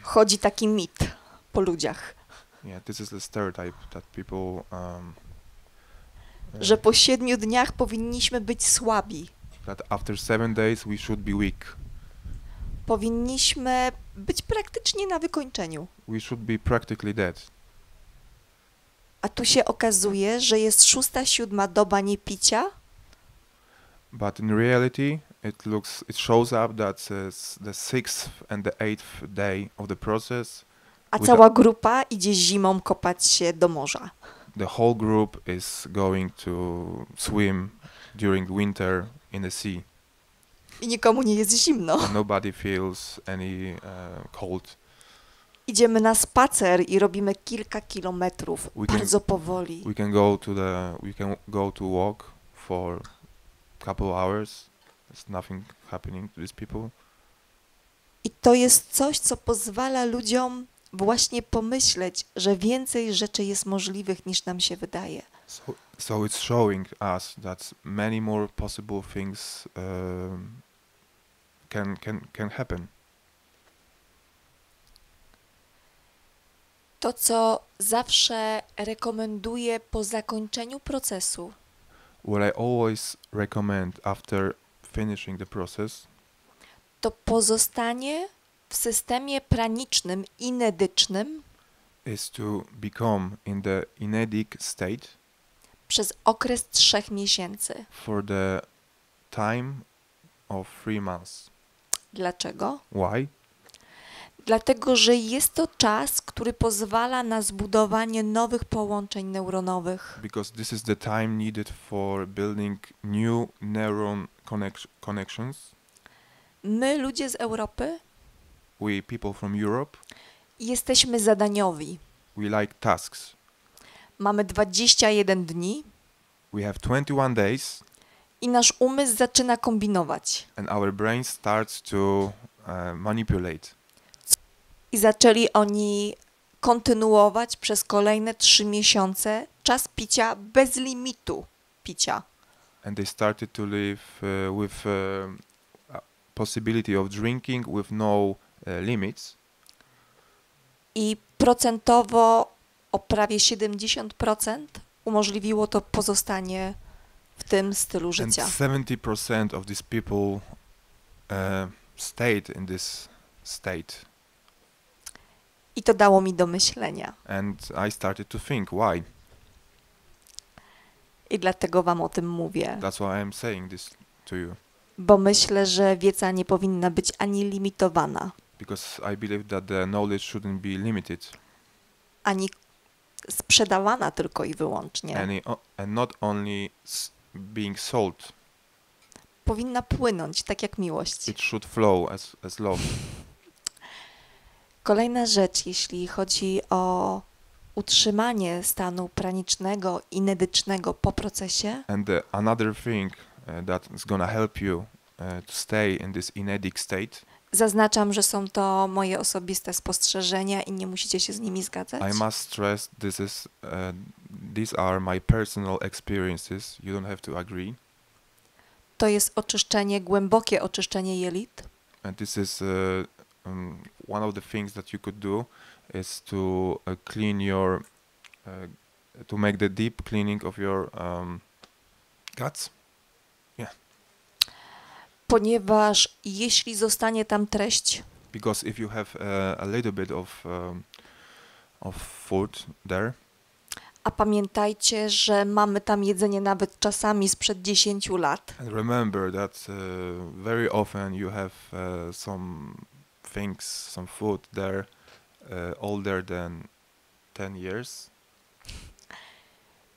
Chodzi taki mit po ludziach, Yeah, this is the stereotype that people że po 7 dniach powinniśmy być słabi. that after 7 days we should be weak. Powinniśmy być praktycznie na wykończeniu. We should be practically dead. A tu się okazuje, że jest 6., 7 doba niepicia, But in reality, it shows up that the 6th and the 8th day of the process, a cała grupa idzie zimą kopać się do morza. the whole group is going to swim during winter in the sea. I nikomu nie jest zimno. And nobody feels any cold. Idziemy na spacer i robimy kilka kilometrów, We can- bardzo powoli. We can go to walk for a couple hours. There's nothing happening to these people. I to jest coś, co pozwala ludziom właśnie pomyśleć, że więcej rzeczy jest możliwych niż nam się wydaje. So it's showing us that many more possible things can happen. To, co zawsze rekomenduję po zakończeniu procesu, What I always recommend after finishing the process to pozostanie w systemie pranicznym, inedycznym is to become in the inedic state przez okres 3 miesięcy. for the time of 3 months. Dlaczego? Why? Dlatego, że jest to czas, który pozwala na zbudowanie nowych połączeń neuronowych. Because this is the time needed for building new neuron connections. My, ludzie z Europy, We people from Europe, jesteśmy zadaniowi. we like tasks. Mamy 21 dni We have 21 days i nasz umysł zaczyna kombinować. and our brain starts to manipulate. I zaczęli oni kontynuować przez kolejne 3 miesiące czas picia bez limitu picia. And they started to live with possibility of drinking with no limits. I procentowo o prawie 70% umożliwiło to pozostanie w tym stylu And życia. 70% of these people stayed in this state. I to dało mi do myślenia. And I started to think, why? I dlatego wam o tym mówię. That's why I'm saying this to you. Bo myślę, że wiedza nie powinna być ani limitowana, Because I believe that the knowledge shouldn't be limited ani sprzedawana tylko i wyłącznie. and not only being sold. Powinna płynąć, tak jak miłość. It should flow as love. Kolejna rzecz, jeśli chodzi o utrzymanie stanu pranicznego, inedycznego po procesie, And another thing that is gonna help you to stay in this inedic state, zaznaczam, że są to moje osobiste spostrzeżenia i nie musicie się z nimi zgadzać. I must stress these are my personal experiences. You don't have to agree. To jest oczyszczenie, głębokie oczyszczenie jelit. And this is one of the things that you could do is to clean your, to make the deep cleaning of your guts. Ponieważ jeśli zostanie tam treść, because if you have a little bit of food there, a pamiętajcie, że mamy tam jedzenie nawet czasami sprzed 10 lat, and remember that very often you have some things, some food there older than 10 years,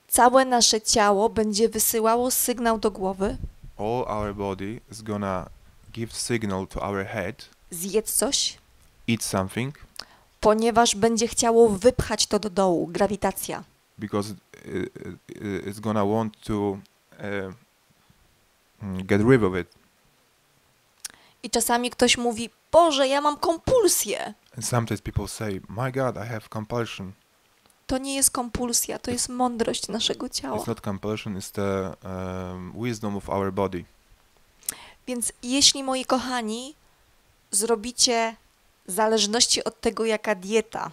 całe nasze ciało będzie wysyłało sygnał do głowy: all our body is gonna give signal to our head, zjedz coś, eat something, ponieważ będzie chciało wypchać to do dołu, grawitacja. because it's gonna want to get rid of it. I czasami ktoś mówi: Boże, ja mam kompulsję. And sometimes people say, "My God, I have compulsion." To nie jest kompulsja, to jest mądrość naszego ciała. It's not compulsion; it's the wisdom of our body. Więc jeśli, moi kochani, zrobicie w zależności od tego, jaka dieta,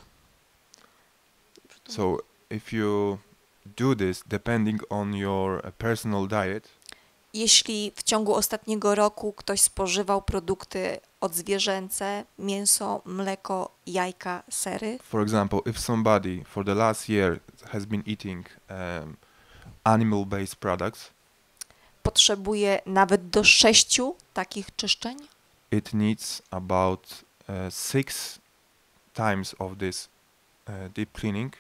So if you do this depending on your personal diet, jeśli w ciągu ostatniego roku ktoś spożywał produkty odzwierzęce, mięso, mleko, jajka, sery, for example, if somebody for the last year has been eating animal-based products, potrzebuje nawet do 6 takich czyszczeń. it needs about 6 times of this deep cleaning.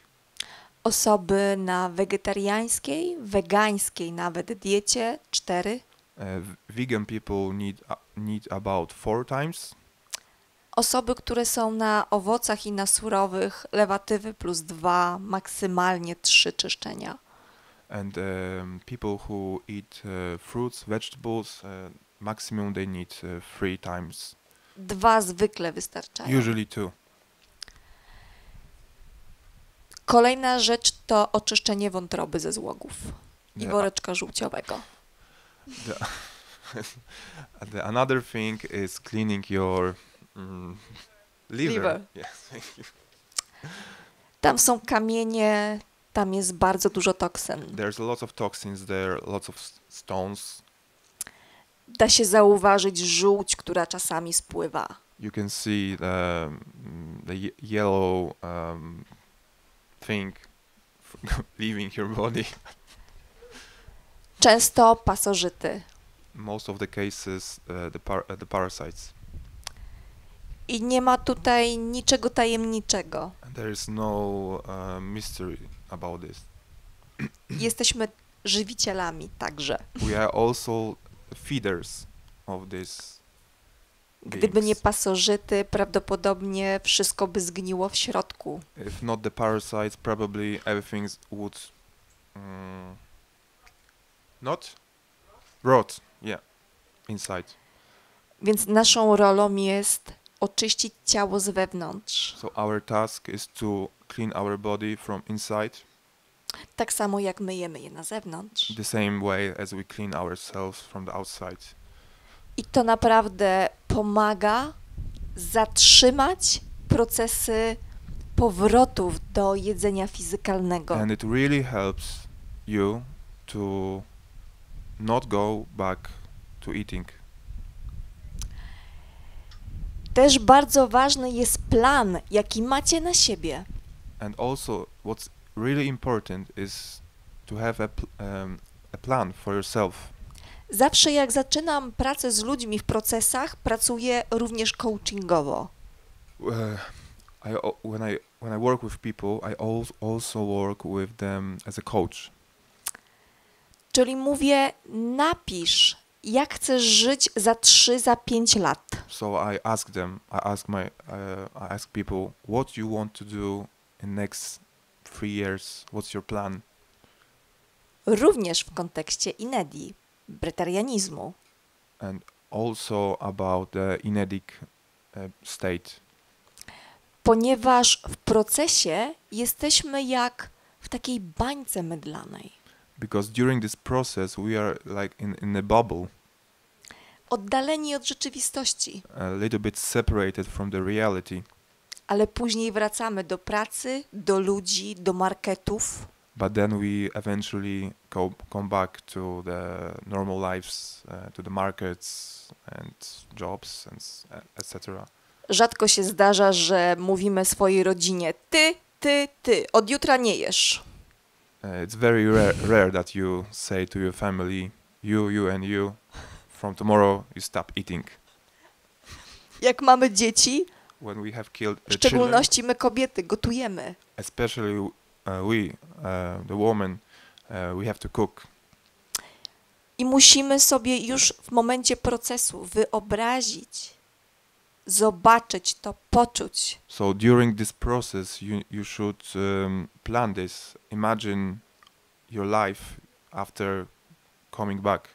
Osoby na wegetariańskiej, wegańskiej nawet diecie 4. Vegan people need about 4 times. Osoby, które są na owocach i na surowych, lewatywy plus 2, maksymalnie 3 czyszczenia. And people who eat fruits, vegetables, maximum they need 3 times. 2 zwykle wystarczają. Usually 2. Kolejna rzecz to oczyszczenie wątroby ze złogów i The- woreczka żółciowego. Another thing is cleaning your liver. Liver. Yes, thank you. Tam są kamienie, tam jest bardzo dużo toksyn. There's lots of toxins there, lots of stones. Da się zauważyć żółć, która czasami spływa. You can see the yellow thing leaving your body. Często pasożyty. Most of the cases, the parasites. I nie ma tutaj niczego tajemniczego. There is no mystery about this. Jesteśmy żywicielami także. We are also feeders of this. Gdyby nie beings. pasożyty, prawdopodobnie wszystko by zgniło w środku. If not the parasites, probably everything would not rot. Yeah, inside. Więc naszą rolą jest oczyścić ciało z wewnątrz. So our task is to clean our body from inside, Tak samo jak myjemy je na zewnątrz. the same way as we clean ourselves from the outside. I to naprawdę pomaga zatrzymać procesy powrotów do jedzenia fizykalnego. And it really helps you to not go back to eating. Też bardzo ważny jest plan, jaki macie na siebie. And also, what's really important is to have a plan for yourself. Zawsze jak zaczynam pracę z ludźmi w procesach, pracuję również coachingowo. When I work with people, I also work with them as a coach. Czyli mówię, napisz, jak chcesz żyć za 3, za 5 lat. So I ask them, I ask people, what you want to do in next 3 years? What's your plan? Również w kontekście Inedi, bretarianizmu. And also about the Inedic state. Ponieważ w procesie jesteśmy jak w takiej bańce mydlanej. Because during this process we are like in a bubble, Oddaleni od rzeczywistości, a little bit separated from the reality. ale później wracamy do pracy, do ludzi, do marketów. But then we eventually come back to the normal lives, to the markets and jobs and etc. Rzadko się zdarza, że mówimy swojej rodzinie ty, od jutra nie jesz. It's very rare that you say to your family, you and you, from tomorrow you stop eating. Jak mamy dzieci, When we have killed w children, szczególności my kobiety, gotujemy. especially the woman, we have to cook. I musimy sobie już w momencie procesu wyobrazić, zobaczyć to, poczuć. So during this process, you should plan this. Imagine your life after coming back.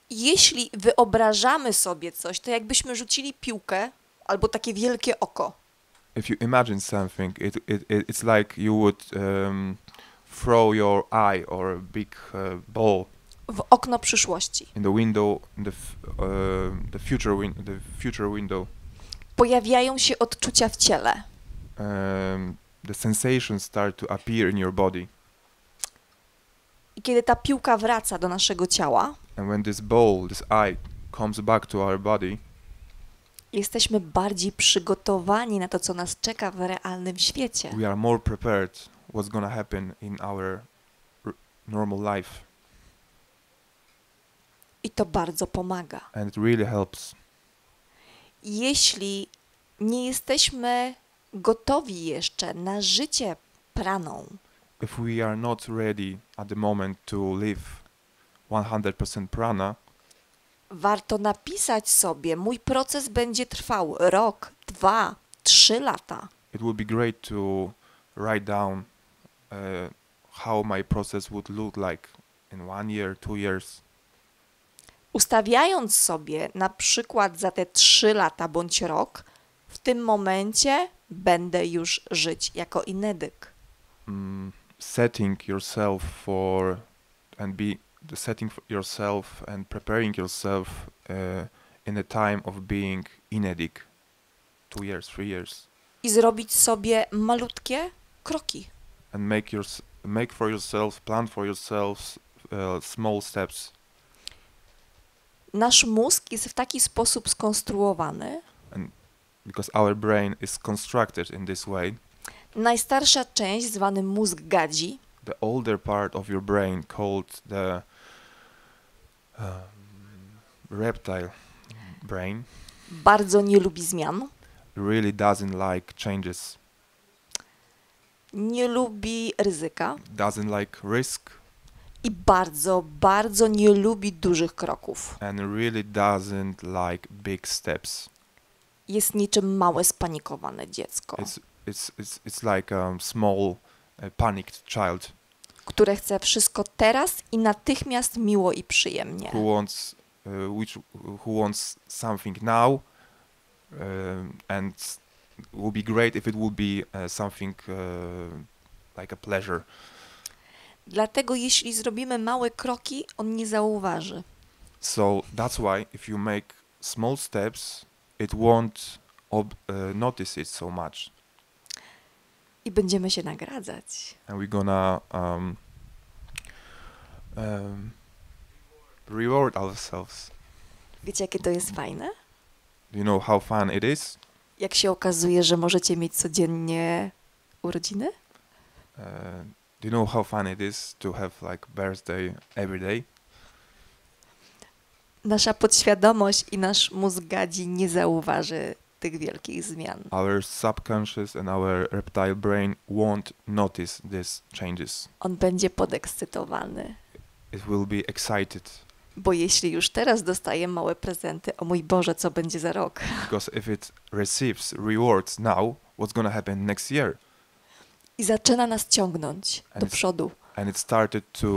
Jeśli wyobrażamy sobie coś, to jakbyśmy rzucili piłkę albo takie wielkie oko. If you imagine something, it's like you would throw your eye or a big ball W okno przyszłości. in the window, the future window. Pojawiają się odczucia w ciele. The sensations start to appear in your body, I kiedy ta piłka wraca do naszego ciała, and when this ball, this eye, comes back to our body, jesteśmy bardziej przygotowani na to, co nas czeka w realnym świecie. we are more prepared what's gonna happen in our normal life, I to bardzo pomaga. and it really helps. Jeśli nie jesteśmy gotowi jeszcze na życie praną, If we are not ready at the moment to live 100% prana, warto napisać sobie, mój proces będzie trwał rok, 2, 3 lata. it would be great to write down how my process would look like in 1 year, 2 years. Ustawiając sobie na przykład za te 3 lata bądź rok, w tym momencie będę już żyć jako inedyk. Setting yourself for and yourself and preparing yourself in a time of being Inedic, 2 years, 3 years, I zrobić sobie malutkie kroki. and plan for yourself small steps. Nasz mózg jest w taki sposób skonstruowany. Because our brain is constructed in this way, Najstarsza część, zwany mózg gadzi, the older part of your brain, called the reptile brain, bardzo nie lubi zmian, really doesn't like changes, nie lubi ryzyka doesn't like risk, i bardzo nie lubi dużych kroków. and really doesn't like big steps. Jest niczym małe spanikowane dziecko, It's like a small panicked child które chce wszystko teraz i natychmiast miło i przyjemnie. who wants something now, and would be great if it would be something like a pleasure. Dlatego jeśli zrobimy małe kroki, on nie zauważy. So that's why if you make small steps, it won't notice it so much, I będziemy się nagradzać. and we're gonna reward ourselves. Wiecie, jakie to jest fajne? Do you know how fun it is? Jak się okazuje, że możecie mieć codziennie urodziny? Do you know how fun it is to have like birthday every day? Nasza podświadomość i nasz mózg gadzi nie zauważy tych wielkich zmian. Our subconscious and our reptile brain won't notice these changes. On będzie podekscytowany, It will be excited, bo jeśli już teraz dostaje małe prezenty, o mój Boże, co będzie za rok? because if it receives rewards now, what's gonna happen next year? I zaczyna nas ciągnąć And do it's- przodu. And it started to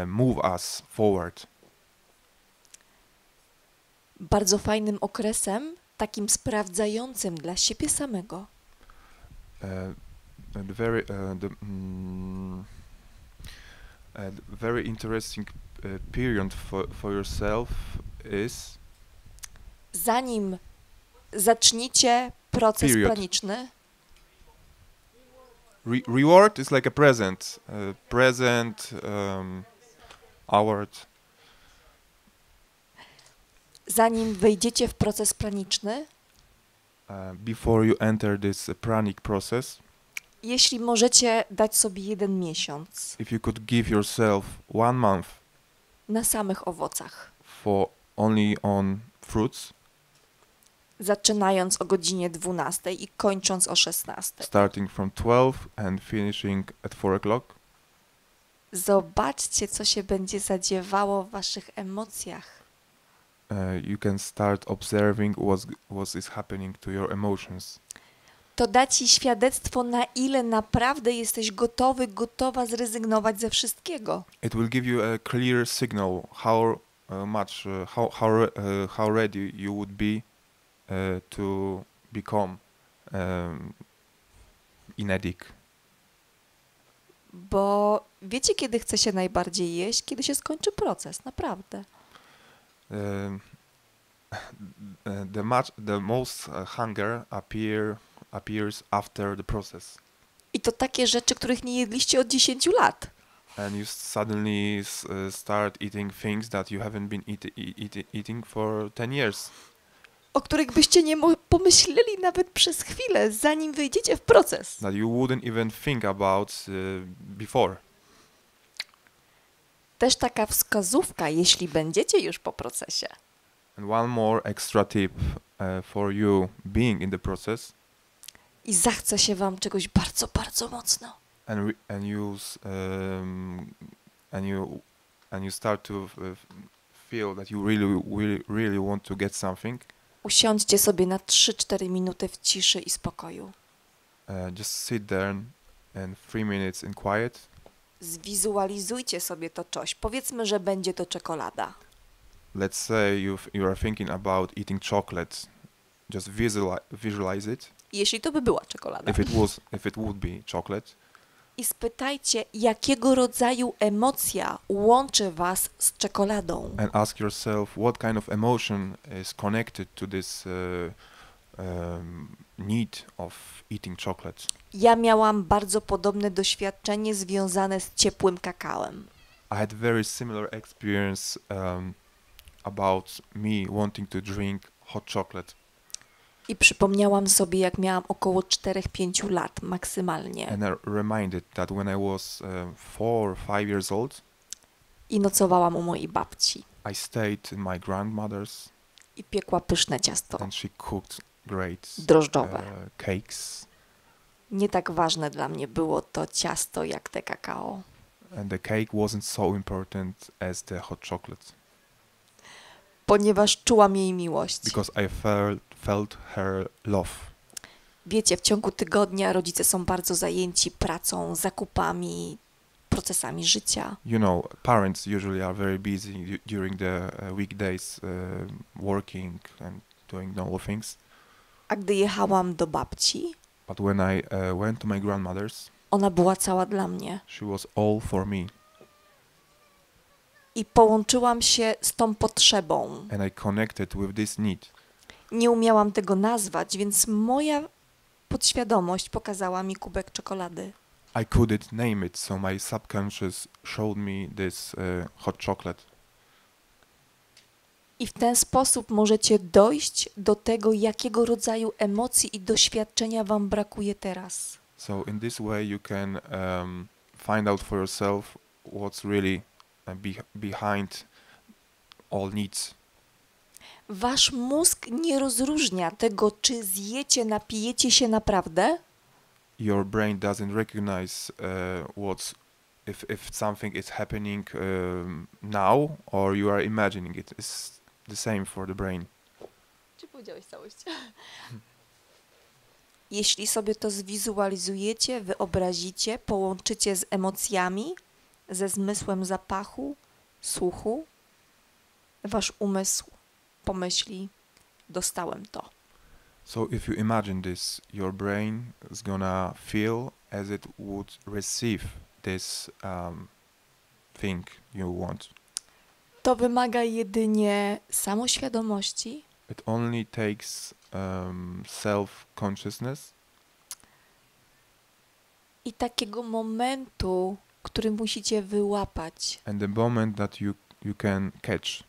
move us forward. Bardzo fajnym okresem, takim sprawdzającym dla siebie samego, the very interesting period for yourself is zanim zaczniecie proces Period. praniczny, reward is like a present, award. zanim wejdziecie w proces praniczny, before you enter this pranic process, jeśli możecie dać sobie 1 miesiąc if you could give yourself 1 month na samych owocach, for only on fruits, zaczynając o godzinie 12 i kończąc o 16. starting from 12 and finishing at 4 o'clock, Zobaczcie, co się będzie zadziewało w waszych emocjach. you can start observing what is happening to your emotions. To da ci świadectwo, na ile naprawdę jesteś gotowy, gotowa zrezygnować ze wszystkiego. It will give you a clear signal how much, how ready you would be to become inedic. Bo wiecie, kiedy chce się najbardziej jeść? Kiedy się skończy proces, naprawdę. Um, the most hunger appears after the process, I to takie rzeczy, których nie jedliście od 10 lat. and you suddenly start eating things that you haven't been eating for 10 years, O których byście nie pomyśleli nawet przez chwilę, zanim wejdziecie w proces. that you wouldn't even think about before. Też taka wskazówka, jeśli będziecie już po procesie. And one more extra tip for you being in the process, I zachce się wam czegoś bardzo, bardzo mocno. and you start to feel that you really want to get something. Usiądźcie sobie na 3-4 minuty w ciszy i spokoju. Just sit there and 3 minutes in quiet. Zwizualizujcie sobie to coś. Powiedzmy, że będzie to czekolada. Let's say you are thinking about eating chocolate. Just visualize it. Jeśli to by była czekolada. If it would be chocolate. I spytajcie, jakiego rodzaju emocja łączy was z czekoladą. And ask yourself what kind of emotion is connected to this need of eating chocolate. Ja miałam bardzo podobne doświadczenie związane z ciepłym kakałem. I had very similar experience about me wanting to drink hot chocolate. I przypomniałam sobie, jak miałam około 4-5 lat maksymalnie. And I reminded that when I was 4 or 5 years old, I nocowałam u mojej babci. I stayed in my grandmother's, I piekła pyszne ciasto. and she cooked great Drożdżowe. cakes. Nie tak ważne dla mnie było to ciasto, jak te kakao. And the cake wasn't so important as the hot chocolate, Ponieważ czułam jej miłość. because I felt her love. Wiecie, w ciągu tygodnia rodzice są bardzo zajęci pracą, zakupami, procesami życia. You know, parents usually are very busy during the weekdays, working and doing normal things. A gdy jechałam do babci, But when I went to my grandmother's, ona była cała dla mnie. she was all for me, I połączyłam się z tą potrzebą. and I connected with this need. Nie umiałam tego nazwać, więc moja podświadomość pokazała mi kubek czekolady. I couldn't name it, so my subconscious showed me this hot chocolate. I w ten sposób możecie dojść do tego, jakiego rodzaju emocji i doświadczenia wam brakuje teraz. So in this way you can find out for yourself what's really behind all needs. Wasz mózg nie rozróżnia tego, czy zjecie, napijecie się naprawdę, Your brain doesn't recognize if something is happening now or you are imagining it. It's the same for the brain. Czy powiedziałeś całość? Jeśli sobie to zwizualizujecie, wyobrazicie, połączycie z emocjami, ze zmysłem zapachu, słuchu, wasz umysł pomyśli, dostałem to. So if you imagine this, your brain is gonna feel as it would receive this thing you want. To wymaga jedynie samoświadomości, It only takes self-consciousness i takiego momentu, który musicie wyłapać. and the moment that you can catch.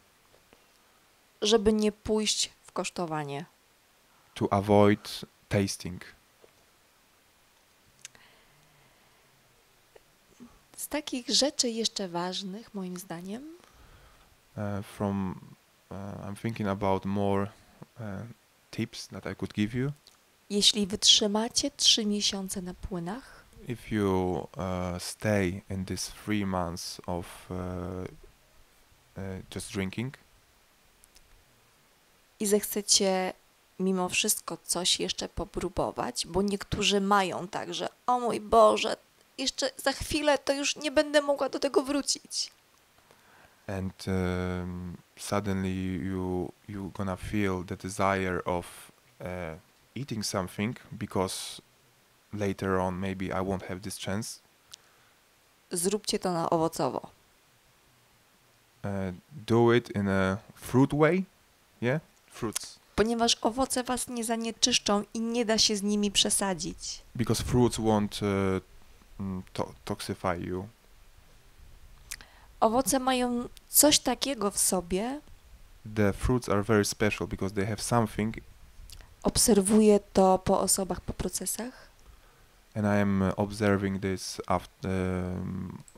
żeby nie pójść w kosztowanie. to avoid tasting. Z takich rzeczy jeszcze ważnych, moim zdaniem, I'm thinking about more tips that I could give you. jeśli wytrzymacie 3 miesiące na płynach, If you stay in these 3 months of just drinking, i zechcecie mimo wszystko coś jeszcze popróbować, bo niektórzy mają tak, że o mój Boże, jeszcze za chwilę to już nie będę mogła do tego wrócić. and suddenly you gonna feel the desire of eating something because later on maybe I won't have this chance. Zróbcie to na owocowo. Do it in a fruit way, yeah, fruits, Ponieważ owoce was nie zanieczyszczą i nie da się z nimi przesadzić. because fruits won't toxify you. Owoce mają coś takiego w sobie, The fruits are very special because they have something, obserwuję to po osobach, po procesach, and I am observing this after.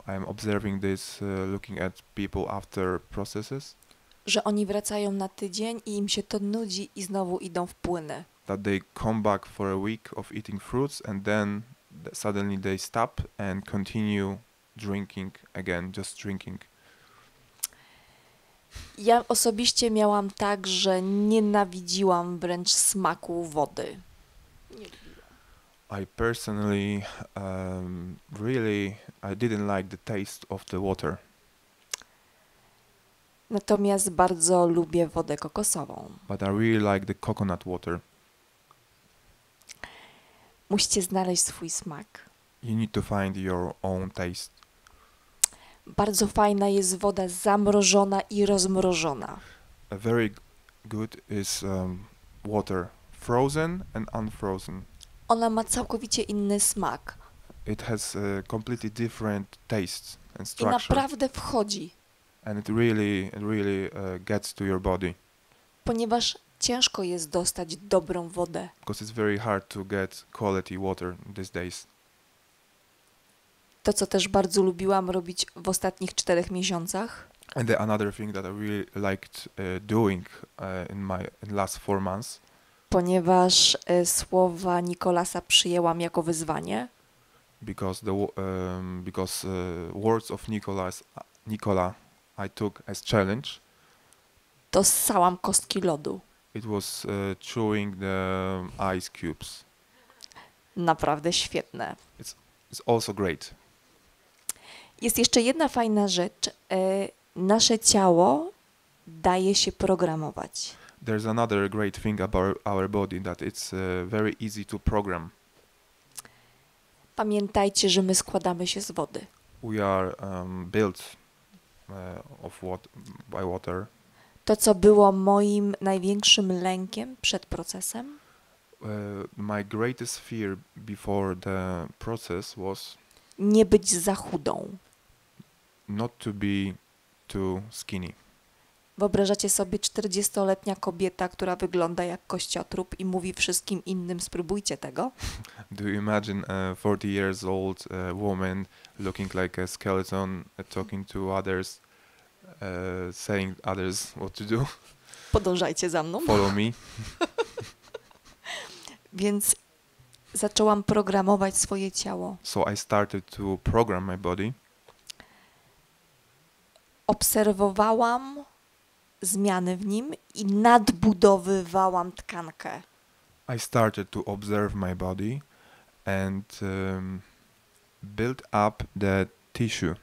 I am observing this looking at people after processes, że oni wracają na tydzień i im się to nudzi i znowu idą w płyny. that they come back for a week of eating fruits and then suddenly they stop and continue drinking again, just drinking. Ja osobiście miałam tak, że nienawidziłam wręcz smaku wody. I personally really I didn't like the taste of the water, Natomiast bardzo lubię wodę kokosową. but I really like the coconut water. Musicie znaleźć swój smak. You need to find your own taste. Bardzo fajna jest woda zamrożona i rozmrożona. A very good is water frozen and unfrozen. Ona ma całkowicie inny smak It has a completely different taste and i structure, naprawdę wchodzi, and it really gets to your body, ponieważ ciężko jest dostać dobrą wodę. because it's very hard to get quality water these days. To, co też bardzo lubiłam robić w ostatnich 4 miesiącach, And another thing that I really liked doing in last 4 months, ponieważ słowa Nikolasa przyjęłam jako wyzwanie, because words of Nicola I took as challenge. to ssałam kostki lodu. It was chewing the ice cubes. Naprawdę świetne. It's also great. Jest jeszcze jedna fajna rzecz. Nasze ciało daje się programować. There's another great thing about our body, that it's very easy to program. Pamiętajcie, że my składamy się z wody. We are built by water. To, co było moim największym lękiem przed procesem, My greatest fear before the process was nie być za chudą. not to be too skinny. Wyobrażacie sobie 40-letnia kobieta, która wygląda jak kościotrup i mówi wszystkim innym, spróbujcie tego? Do you imagine a 40 years old woman looking like a skeleton, talking to others, saying others what to do? Podążajcie za mną. Follow me. Więc zaczęłam programować swoje ciało. So I started to program my body. Obserwowałam zmiany w nim i nadbudowywałam tkankę. I started to observe my body and build up the tissue.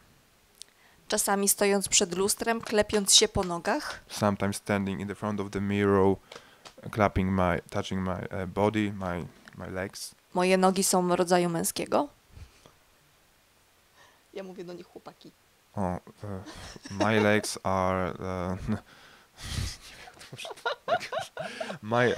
Czasami stojąc przed lustrem, klepiąc się po nogach, Sometimes standing in the front of the mirror, touching my body, my legs. moje nogi są rodzaju męskiego. Ja mówię do nich chłopaki. My legs are my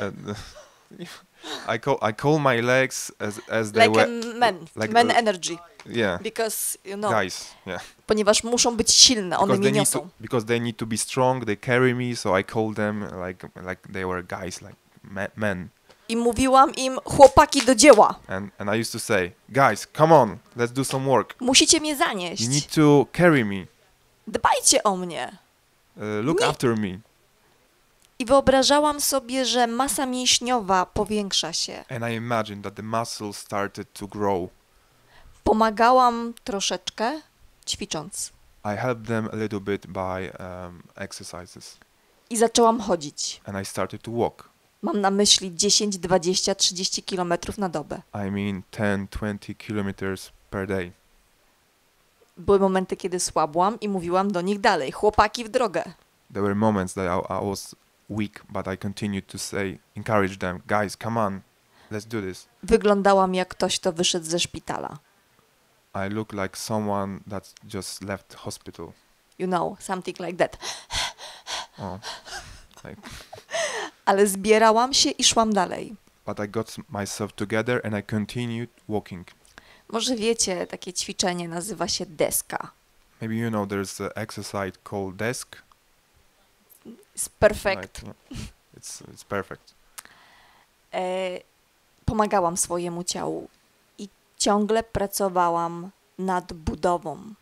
I call my legs as they Like a were man, like man energy. yeah, Because, you know, guys, yeah. ponieważ muszą być silne, one mnie niosą. Because they need to be strong, they carry me, so I call them like they were guys, like men. I mówiłam im, chłopaki do dzieła. And I used to say, guys, come on, let's do some work. Musicie mnie You zanieść. need to carry me, Dbajcie o mnie. look Nie. after me. I wyobrażałam sobie, że masa mięśniowa powiększa się. And I imagined that the muscles started to grow. Pomagałam troszeczkę, ćwicząc. I helped them a little bit by exercises, I zaczęłam chodzić. and I started to walk. Mam na myśli 10, 20, 30 kilometrów na dobę. I mean 10, 20 kilometers per day. Były momenty, kiedy słabłam i mówiłam do nich dalej, chłopaki w drogę. There were moments that I was weak, but I continued to encourage them, guys, come on, let's do this. Wyglądałam jak ktoś, kto wyszedł ze szpitala. I look like someone that just left hospital. You know, something like that. Oh, like, Ale zbierałam się i szłam dalej. but I got myself together and I continued walking. Może wiecie, takie ćwiczenie nazywa się deska. Maybe you know there's an exercise called desk. It's perfect. Like, yeah, it's perfect. Pomagałam swojemu ciału i ciągle pracowałam nad budową.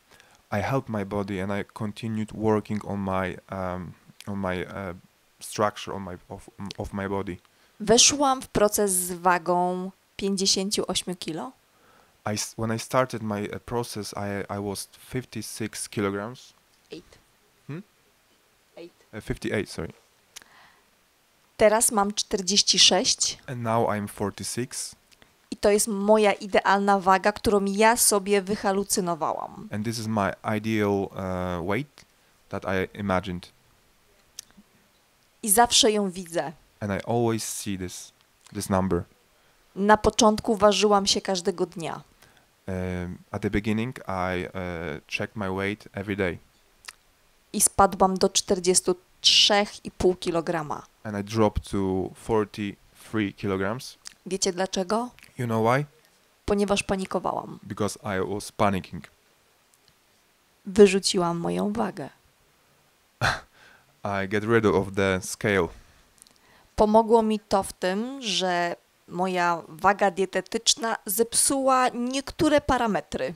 I helped my body and I continued working on my structure of my body. Weszłam w proces z wagą 58 kilo. When I started my process, I was 56 kilograms. 58, sorry. Teraz mam 46 And now I'm 46. i to jest moja idealna waga, którą ja sobie wyhalucynowałam. And this is my ideal weight that I imagined. I zawsze ją widzę. And I always see this number. Na początku ważyłam się każdego dnia. At the beginning, I checked my weight every day. I spadłam do 43,5 kg. And I dropped to 43 kilograms. Wiecie dlaczego? You know why? Ponieważ panikowałam. Because I was panicking. Wyrzuciłam moją wagę. I get rid of the scale. Pomogło mi to w tym, że moja waga dietetyczna zepsuła niektóre parametry.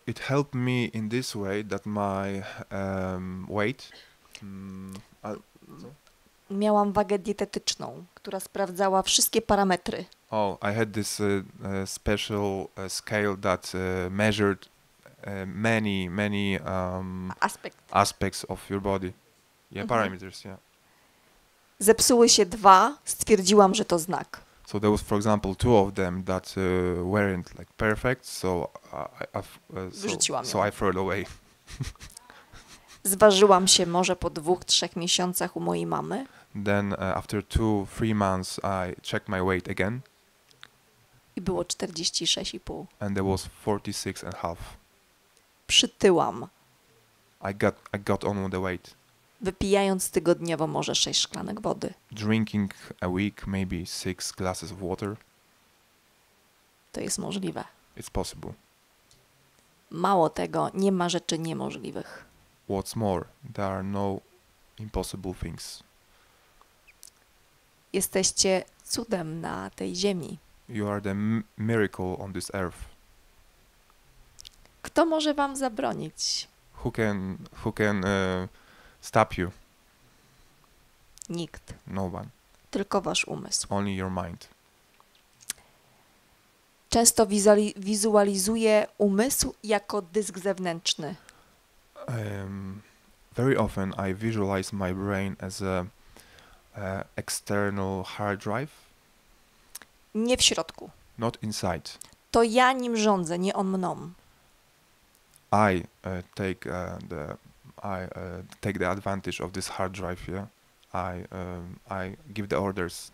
It helped me in this way that my weight. Miałam wagę dietetyczną, która sprawdzała wszystkie parametry. I had this special scale that measured many aspects of your body. Yeah, parameters. Yeah. Zepsuły się dwa, stwierdziłam, że to znak. So there was, for example, two of them that weren't like perfect. So Wyrzuciłam ją. so I threw it away. Zważyłam się może po 2-3 miesiącach u mojej mamy. Then after 2-3 months, I checked my weight again, I było 46,5. and there was 46.5. Przytyłam, I got on with the weight. wypijając tygodniowo może 6 szklanek wody. Drinking a week maybe 6 glasses of water. To jest możliwe. It's possible. Mało tego, nie ma rzeczy niemożliwych. What's more, there are no impossible things. Jesteście cudem na tej ziemi. You are the miracle on this earth. Kto może wam zabronić? Who can stop you? Nikt. No one. Tylko wasz umysł. Only your mind. Często wizualizuję umysł jako dysk zewnętrzny. Very often I visualize my brain as a external hard drive, Nie w środku. not inside. To ja nim rządzę, nie on mną. I take the advantage of this hard drive. Yeah, I give the orders.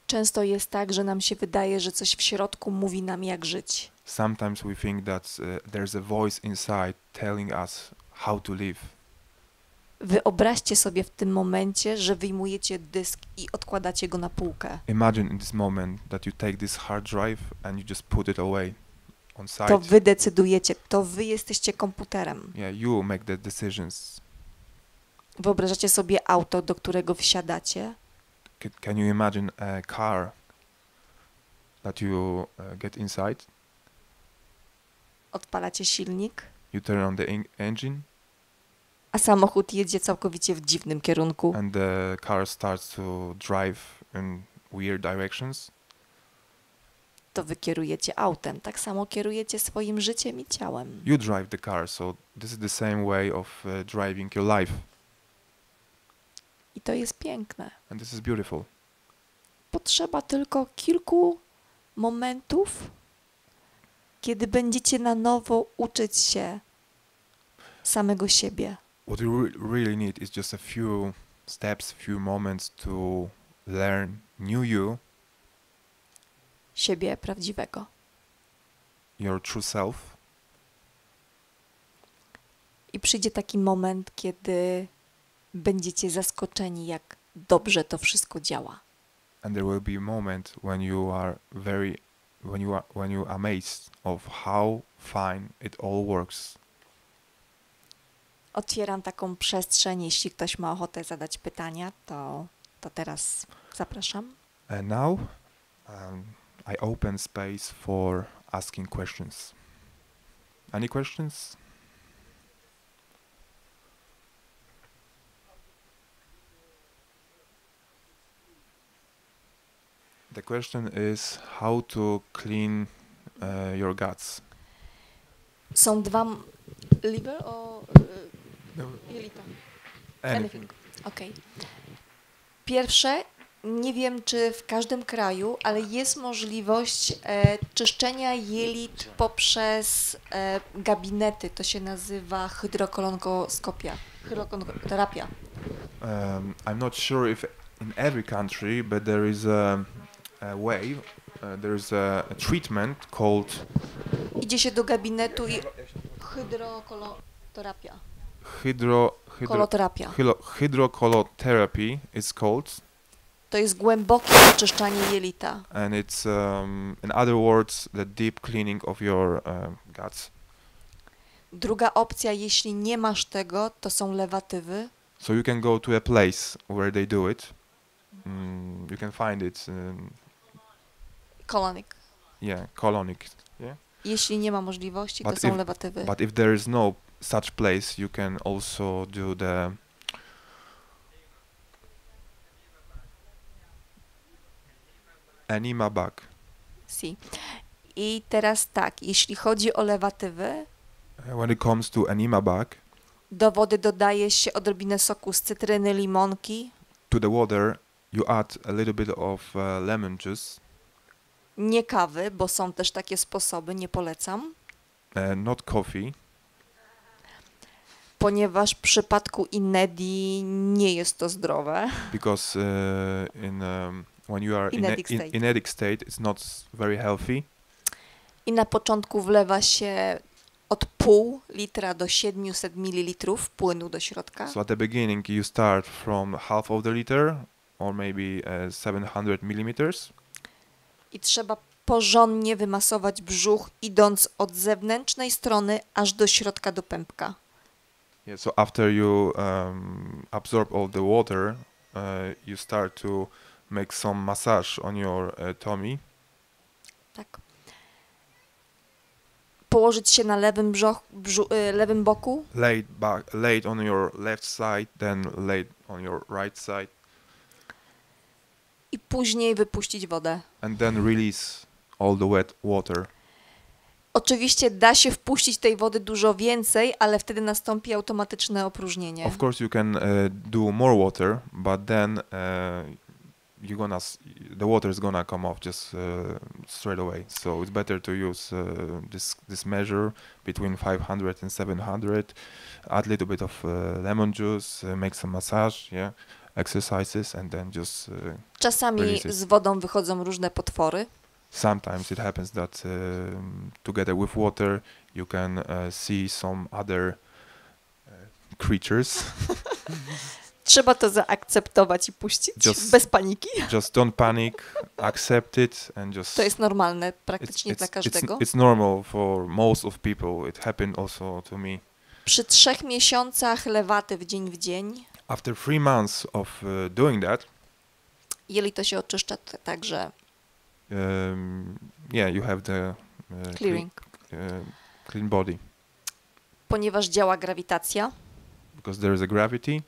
Często jest tak, że nam się wydaje, że coś w środku mówi nam, jak żyć. Sometimes we think that there's a voice inside telling us how to live. Wyobraźcie sobie w tym momencie, że wyjmujecie dysk i odkładacie go na półkę. Imagine in this moment that you take this hard drive and you just put it away on To site. wy decydujecie, to wy jesteście komputerem. Yeah, you make the decisions. Wyobrażacie sobie auto, do którego wsiadacie, Can you imagine a car that you get inside? odpalacie silnik, You turn on the engine a samochód jedzie całkowicie w dziwnym kierunku. and the car starts to drive in weird directions. To wy kierujecie autem, tak samo kierujecie swoim życiem i ciałem. You drive the car, so this is the same way of driving your life, I to jest piękne. and this is beautiful. Potrzeba tylko kilku momentów, kiedy będziecie na nowo uczyć się samego siebie. What you really need is just a few steps, few moments to learn new you, Siebie prawdziwego. your true self, I przyjdzie taki moment, kiedy będziecie zaskoczeni, jak dobrze to wszystko działa. and there will be a moment when you are when you amazed of how fine it all works. Otwieram taką przestrzeń, jeśli ktoś ma ochotę zadać pytania, to teraz zapraszam. And now I open space for asking questions. Any questions? The question is how to clean your guts. Są liver o jelita? Anything. Okej. Pierwsze, nie wiem czy w każdym kraju, ale jest możliwość czyszczenia jelit poprzez gabinety. To się nazywa hydrokolonkoskopia, hydrokolonkoterapia. I'm not sure if in every country, but there is a way, there is a treatment called Idzie się do gabinetu i hydrokolotherapia. Koloterapia. Hydrocolotherapy is called, To jest głębokie oczyszczanie jelita. and it's in other words the deep cleaning of your guts. Druga opcja, jeśli nie masz tego, to są lewatywy. So you can go to a place where they do it. You can find it, Colonic. colonic. Yeah. Jeśli nie ma możliwości, to But są if- lewatywy. But if there is no such place, you can also do the enema bag. Si. I teraz tak, jeśli chodzi o lewatywy, When it comes to enema bag, do wody dodaje się odrobinę soku z cytryny, limonki, to the water you add a little bit of lemon juice, nie kawy, bo są też takie sposoby, nie polecam, not coffee, ponieważ w przypadku Inedi nie jest to zdrowe. because when you are Inetic state. in addict state, it's not very healthy. I na początku wlewa się od pół litra do 700 ml płynu do środka. So at the beginning, you start from half of the liter, or maybe 700 millimeters. I trzeba porządnie wymasować brzuch, idąc od zewnętrznej strony aż do środka, do pępka. Yeah, so after you absorb all the water, you start to make some massage on your tummy. Tak. Położyć się na lewym, lewym boku, Lay it on your left side, then lay it on your right side, i później wypuścić wodę. and then release all the wet water. Oczywiście da się wpuścić tej wody dużo więcej, ale wtedy nastąpi automatyczne opróżnienie. Of course, you can do more water, but then the water is gonna come off just straight away. So it's better to use this measure between 500 and 700. Add a little bit of lemon juice, make some massage, yeah, exercises, and then just Czasami release it. z wodą wychodzą różne potwory. sometimes it happens that together with water you can see some other creatures. Trzeba to zaakceptować i puścić Just- bez paniki. Just don't panic, accept it, and just. To jest normalne praktycznie dla każdego. It's normal for most of people. It happened also to me. Przy 3 miesiącach lewaty w dzień, After 3 months of doing that, jelito się oczyszcza także yeah, you have the clearing. clean body Ponieważ działa grawitacja because there is a gravity.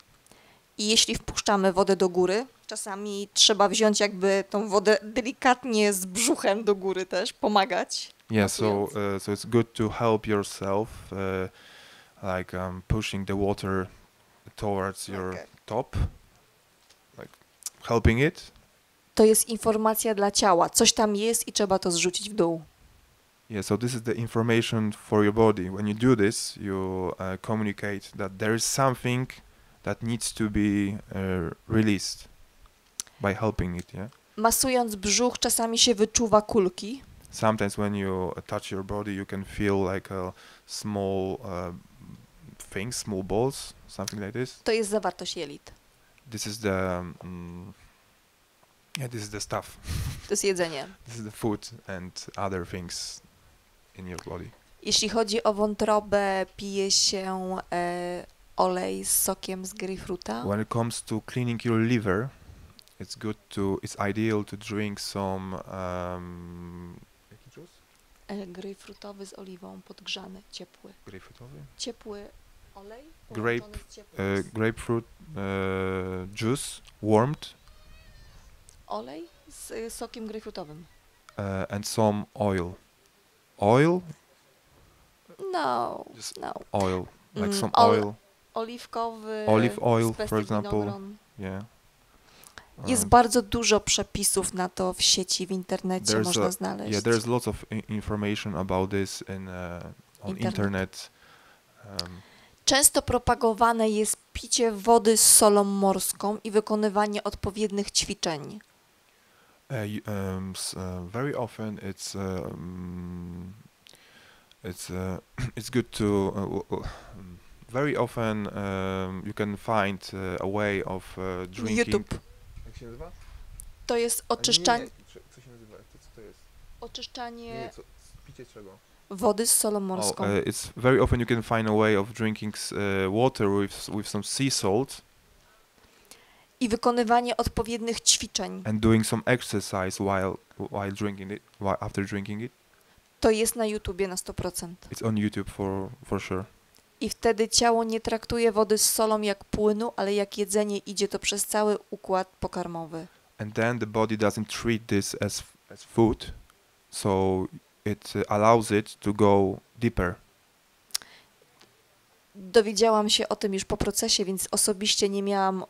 i jeśli wpuszczamy wodę do góry, czasami trzeba wziąć jakby tą wodę delikatnie z brzuchem do góry też, pomagać. Yeah, so masując. so it's good to help yourself, like pushing the water towards your Okay. top, like helping it. To jest informacja dla ciała. Coś tam jest i trzeba to zrzucić w dół. Yeah, so this is the information for your body. When you do this, you communicate that there is something that needs to be released by helping it. Yeah. Masując brzuch, czasami się wyczuwa kulki. Sometimes when you touch your body, you can feel like a small things, small balls, something like this. To jest zawartość jelit. This is the yeah, this is the stuff. To jest jedzenie. This is the food and other things in your body. Jeśli chodzi o wątrobę, pije się olej z sokiem z grejpfruta. When it comes to cleaning your liver, it's ideal to drink some jaki juice? Grejpfrutowy z oliwą, podgrzany, ciepły. Grapefruitowy? Ciepły olej Grape, połączony z ciepłym grapefruit juice, warmed, olej z sokiem grejpfrutowym. and some oil. Oil? No, Just no. oil, like some Ol- oil. Oliwkowy, Olive oil, z pestek for example. winogron. Yeah. Jest bardzo dużo przepisów na to w sieci, w internecie There's można a- znaleźć. Yeah, there's lots of information about this on internet. Często propagowane jest picie wody z solą morską i wykonywanie odpowiednich ćwiczeń. Very often it's good to very often you can find a way of drinking. YouTube. Jak się nazywa? To jest oczyszczanie, Co się nazywa? Co to jest? oczyszczanie Picie czego? wody z solą morską. It's very often you can find a way of drinking water with some sea salt I wykonywanie odpowiednich ćwiczeń. and doing some exercise while drinking it, after drinking it. To jest na YouTubie na 100%. It's on YouTube for sure. I wtedy ciało nie traktuje wody z solą jak płynu, ale jak jedzenie, idzie to przez cały układ pokarmowy. And then the body doesn't treat this as food, so it allows it to go deeper. Dowiedziałam się o tym już po procesie, więc osobiście nie miałam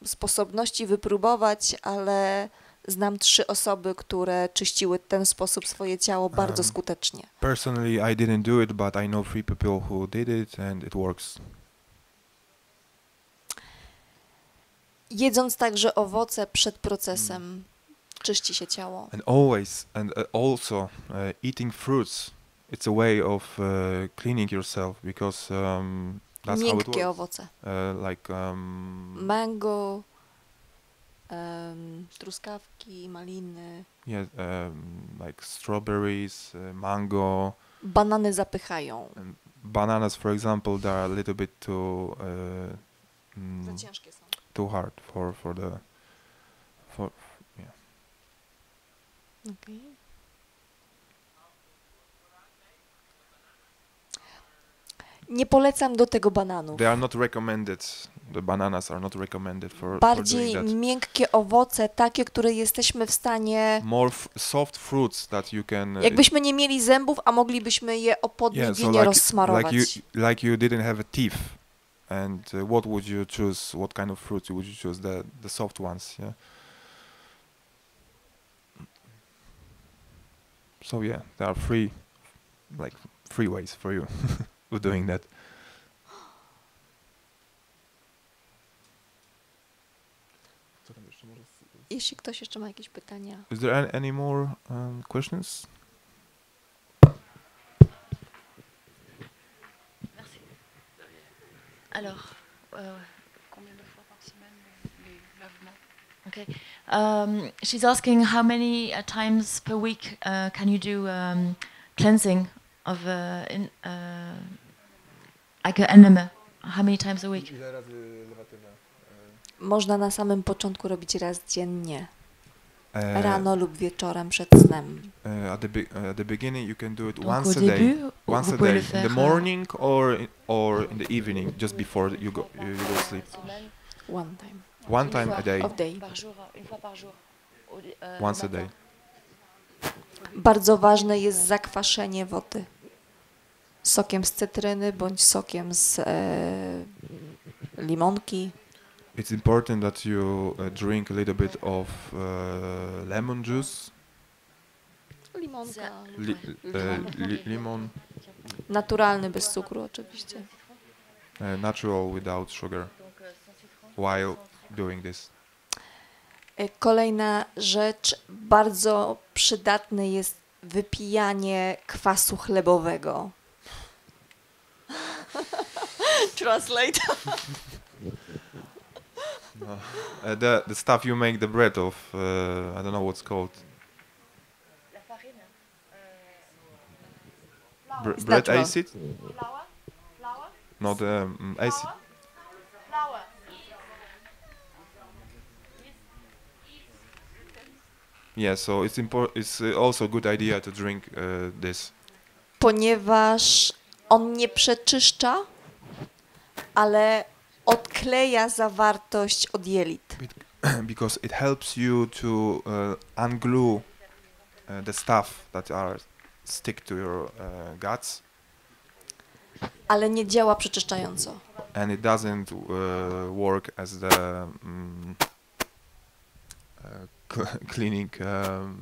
sposobności wypróbować, ale znam 3 osoby, które czyściły w ten sposób swoje ciało bardzo skutecznie. Personally, I didn't do it, but I know 3 people who did it, and it works. Jedząc także owoce przed procesem, czyści się ciało. And also eating fruits. It's a way of cleaning yourself because that's how it Miękkie works. owoce. Like Mango, truskawki, maliny. yeah, like strawberries, mango, Banany zapychają. and bananas, for example, they are a little bit Za ciężkie są. too hard for Okay. Nie polecam do tego bananów. they are not recommended. The bananas are not recommended for Bardziej doing that. miękkie owoce, takie, które jesteśmy w stanie... More soft fruits that you can. Jakbyśmy nie mieli zębów, a moglibyśmy je o podniebienie rozsmarować. like you didn't have a teeth, and what would you choose? What kind of fruits would you choose? The soft ones, yeah. So yeah, there are three ways for you of doing that. Jeśli ktoś jeszcze ma jakieś pytania. Is there any more questions? Alors, Okay. She's asking how many times per week can you do cleansing of like an enema? How many times a week? Można na samym początku robić raz dziennie, Uh, rano lub wieczorem przed snem. at the beginning, you can do it Donc once au a day. début, Once vous a pouvez day, le in faire the morning or in the evening, just before you go sleep. One time One time a day, of day. par jour, une fois par jour. once a day. Bardzo ważne jest zakwaszenie wody sokiem z cytryny bądź sokiem z limonki. It's important that you drink a little bit of lemon juice, Limonka. lemon, Naturalny, bez cukru oczywiście. natural without sugar, while doing this. Kolejna rzecz, bardzo przydatne jest wypijanie kwasu chlebowego. Translate. The stuff you make the bread of, I don't know what's called. La farine. It's Bread natural. acid? Flour. Not acid. Flour. Yeah, so it's also a good idea to drink this Ponieważ on nie przeczyszcza, ale odkleja zawartość od jelit. because it helps you to unglue the stuff that are stick to your guts, Ale nie działa przeczyszczająco. and it doesn't work as the cleaning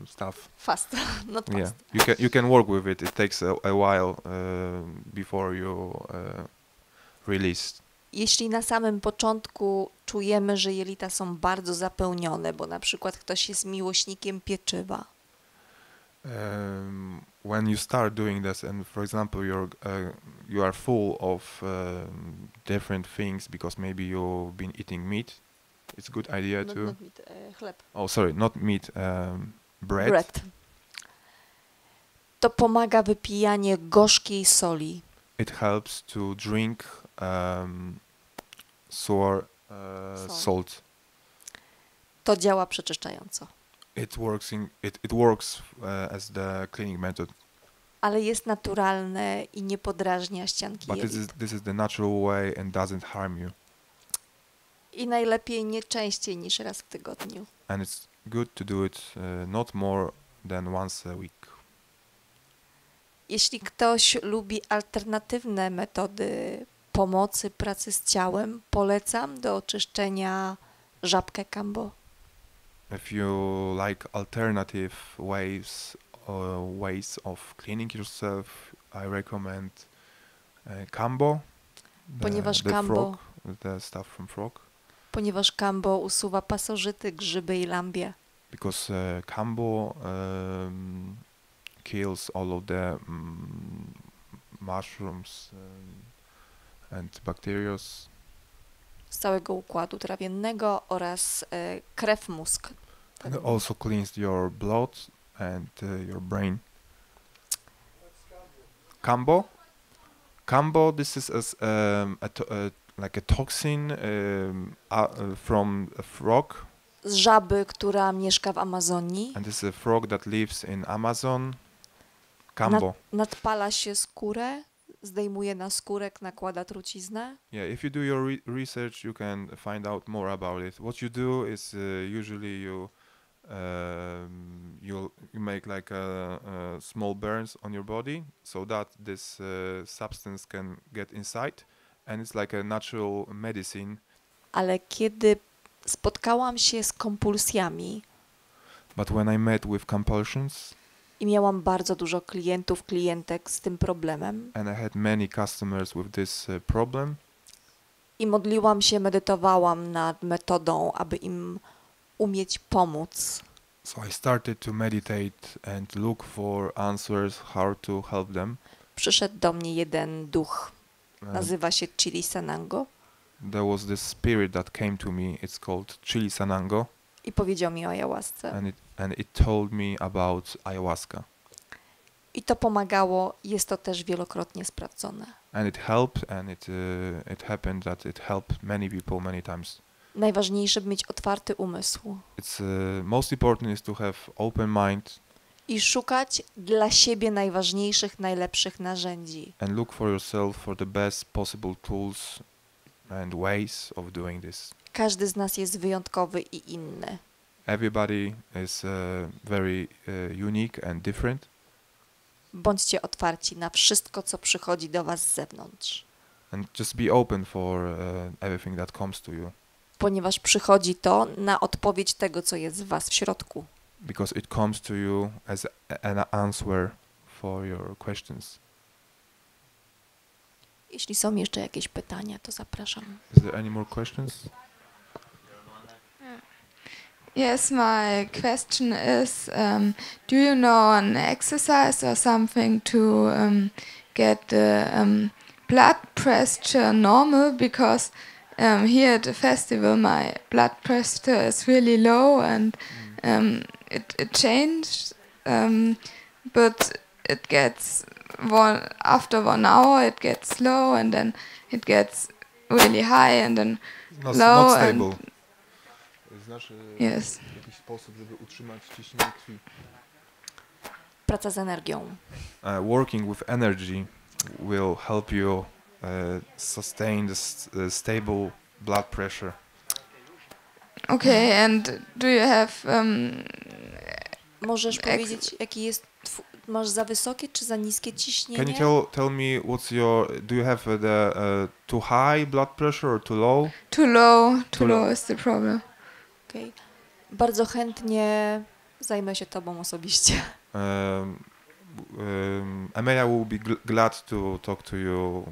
stuff. Fast, not fast. Yeah, you can work with it. It takes a while before you release. Jeśli na samym początku czujemy, że jelita są bardzo zapełnione, bo na przykład ktoś jest miłośnikiem pieczywa, When you start doing this, and for example, you are full of different things because maybe you've been eating meat, it's a good idea to. chleb. Oh, sorry, not meat. Bread. To pomaga wypijanie gorzkiej soli. It helps to drink sour salt. To działa przeczyszczająco. It works as the cleaning method. Ale jest naturalne i nie podrażnia ścianki But jelit. this is the natural way and doesn't harm you. I najlepiej nie częściej niż raz w tygodniu. And it's good to do it not more than once a week. Jeśli ktoś lubi alternatywne metody pomocy pracy z ciałem, polecam do oczyszczenia żabkę kambo. If you like alternative ways of cleaning yourself, I recommend kambo, Ponieważ the kambo- frog, the stuff from frog, Ponieważ kambo usuwa pasożyty, grzyby i lambie. because kambo kills all of the mushrooms and bacteria. Z całego układu trawiennego oraz krew mózg. And it also cleans your blood and your brain. Kambo, this is like a toxin from a frog, Z żaby, która mieszka w Amazonii. and this is a frog that lives in Amazon. Kambo. Nadpala się skórę, zdejmuje naskórek, nakłada truciznę. Yeah, if you do your research, you can find out more about it. What you do is usually you make like small burns on your body, so that this substance can get inside, and it's like a natural medicine. Ale kiedy spotkałam się z kompulsjami But when I met with compulsions, i miałam bardzo dużo klientów, klientek z tym problemem and I had many customers with this problem, i modliłam się, medytowałam nad metodą, aby im umieć pomóc. so I started to meditate and look for answers how to help them. Przyszedł do mnie jeden duch, And, nazywa się Chili Sanango. there was this spirit that came to me. It's called Chili Sanango, i powiedział mi o ayahuasce. and it told me about ayahuasca. I to pomagało, jest to też wielokrotnie sprawdzone. And it helped, and it happened that it helped many people many times. Najważniejsze, by mieć otwarty umysł It's most important is to have open mind i szukać dla siebie najważniejszych, najlepszych narzędzi. and look for yourself for the best possible tools and ways of doing this. Każdy z nas jest wyjątkowy i inny. Everybody is very unique and different. Bądźcie otwarci na wszystko, co przychodzi do was z zewnątrz, And just be open for everything that comes to you, ponieważ przychodzi to na odpowiedź tego, co jest w was w środku. because it comes to you as an answer for your questions. Jeśli są jeszcze jakieś pytania, to zapraszam. Is there any more questions? Yes, my question is, do you know an exercise or something to get the blood pressure normal? Because here at the festival my blood pressure is really low and it changed, but it gets after 1 hour it gets low and then it gets really high and then Not low stable. Znaczy yes. jakiś sposób, żeby utrzymać ciśnienie krwi. Praca z energią. Working with energy will help you sustain the stable blood pressure. Okay, and do you have Możesz powiedzieć, jaki jest masz za wysokie czy za niskie ciśnienie? Can you tell me what's your, do you have the too high blood pressure or too low? too low? Too Too low. low is the problem. Okay. Bardzo chętnie zajmę się tobą osobiście. Amelia will be glad to talk to you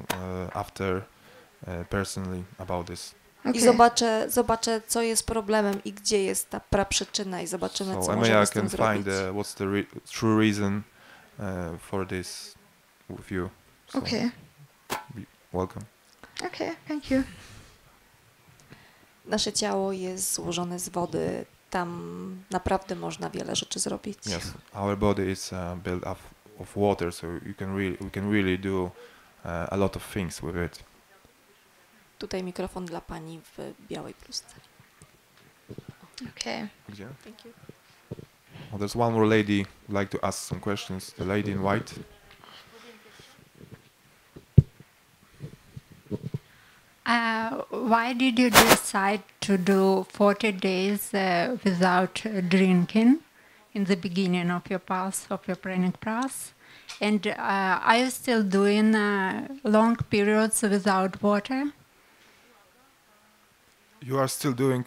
after personally about this. I zobaczę, co jest problemem i gdzie jest ta praprzyczyna i zobaczymy, So co Amelia możemy z can tym zrobić. find what's the true reason for this with you. So Okay. welcome. Okay, thank you. Nasze ciało jest złożone z wody. Tam naprawdę można wiele rzeczy zrobić. Yes, our body is built of water, so we can really do a lot of things with it. Tutaj mikrofon dla pani w białej bluzce. Okay. Gdzie? Thank you. Oh, there's one more lady who'd like to ask some questions. The lady in white. Why did you decide to do 40 days without drinking in the beginning of your path, of your pranic path? And are you still doing long periods without water? You are still doing.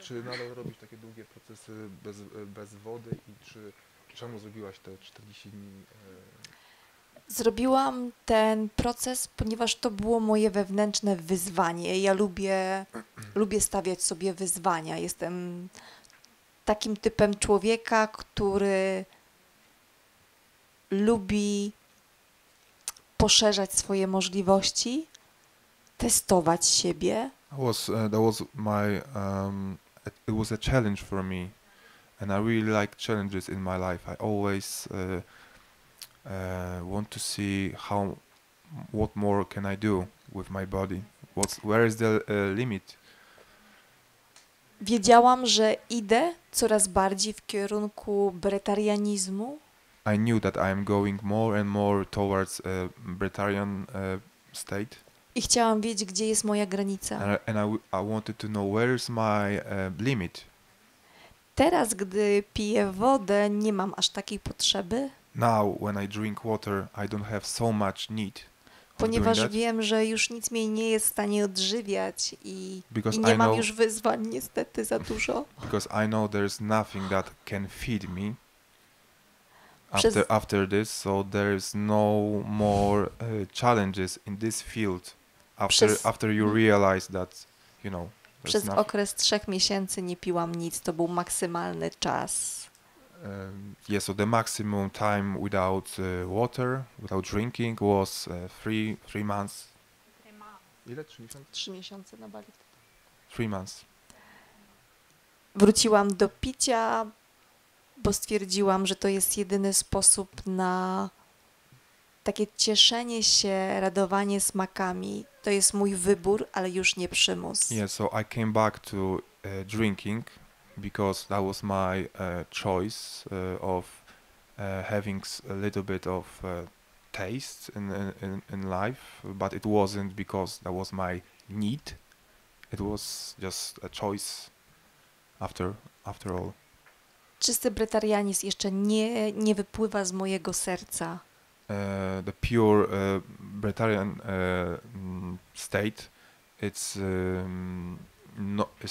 Czy nadal robisz takie długie procesy bez wody i czemu zrobiłaś te 40 dni? Zrobiłam ten proces, ponieważ to było moje wewnętrzne wyzwanie. Ja lubię stawiać sobie wyzwania. Jestem takim typem człowieka, który lubi poszerzać swoje możliwości, testować siebie. It was a challenge for me, and I really like challenges in my life. I always want to see what more can I do with my body. Where is the limit? Wiedziałam, że idę coraz bardziej w kierunku bretarianizmu. I knew that I am going more and more towards a Bretharian state. I chciałam wiedzieć, gdzie jest moja granica. I wanted to know where is my limit. Teraz, gdy piję wodę, nie mam aż takiej potrzeby, Now, when I drink water, I don't have so much need of ponieważ doing that, wiem, że już nic mnie nie jest w stanie odżywiać i because nie I mam know już wyzwań niestety za dużo. because I know there's nothing that can feed me Przez- after this, so there's no more challenges in this field Przez- after you realize that, you know, there's Przez nothing. okres 3 miesięcy nie piłam nic, to był maksymalny czas. Yeah, so the maximum time without water, without drinking was 3 months. Ile? 3 miesiące? 3 miesiące na Bali. 3 months. Wróciłam do picia, bo stwierdziłam, że to jest jedyny sposób na takie cieszenie się, radowanie smakami. To jest mój wybór, ale już nie przymus. Yeah, so I came back to drinking because that was my choice of having a little bit of taste in life, but it wasn't because that was my need. It was just a choice after all. Czysty bretarianizm jeszcze nie wypływa z mojego serca. The pure Brettarian state, it's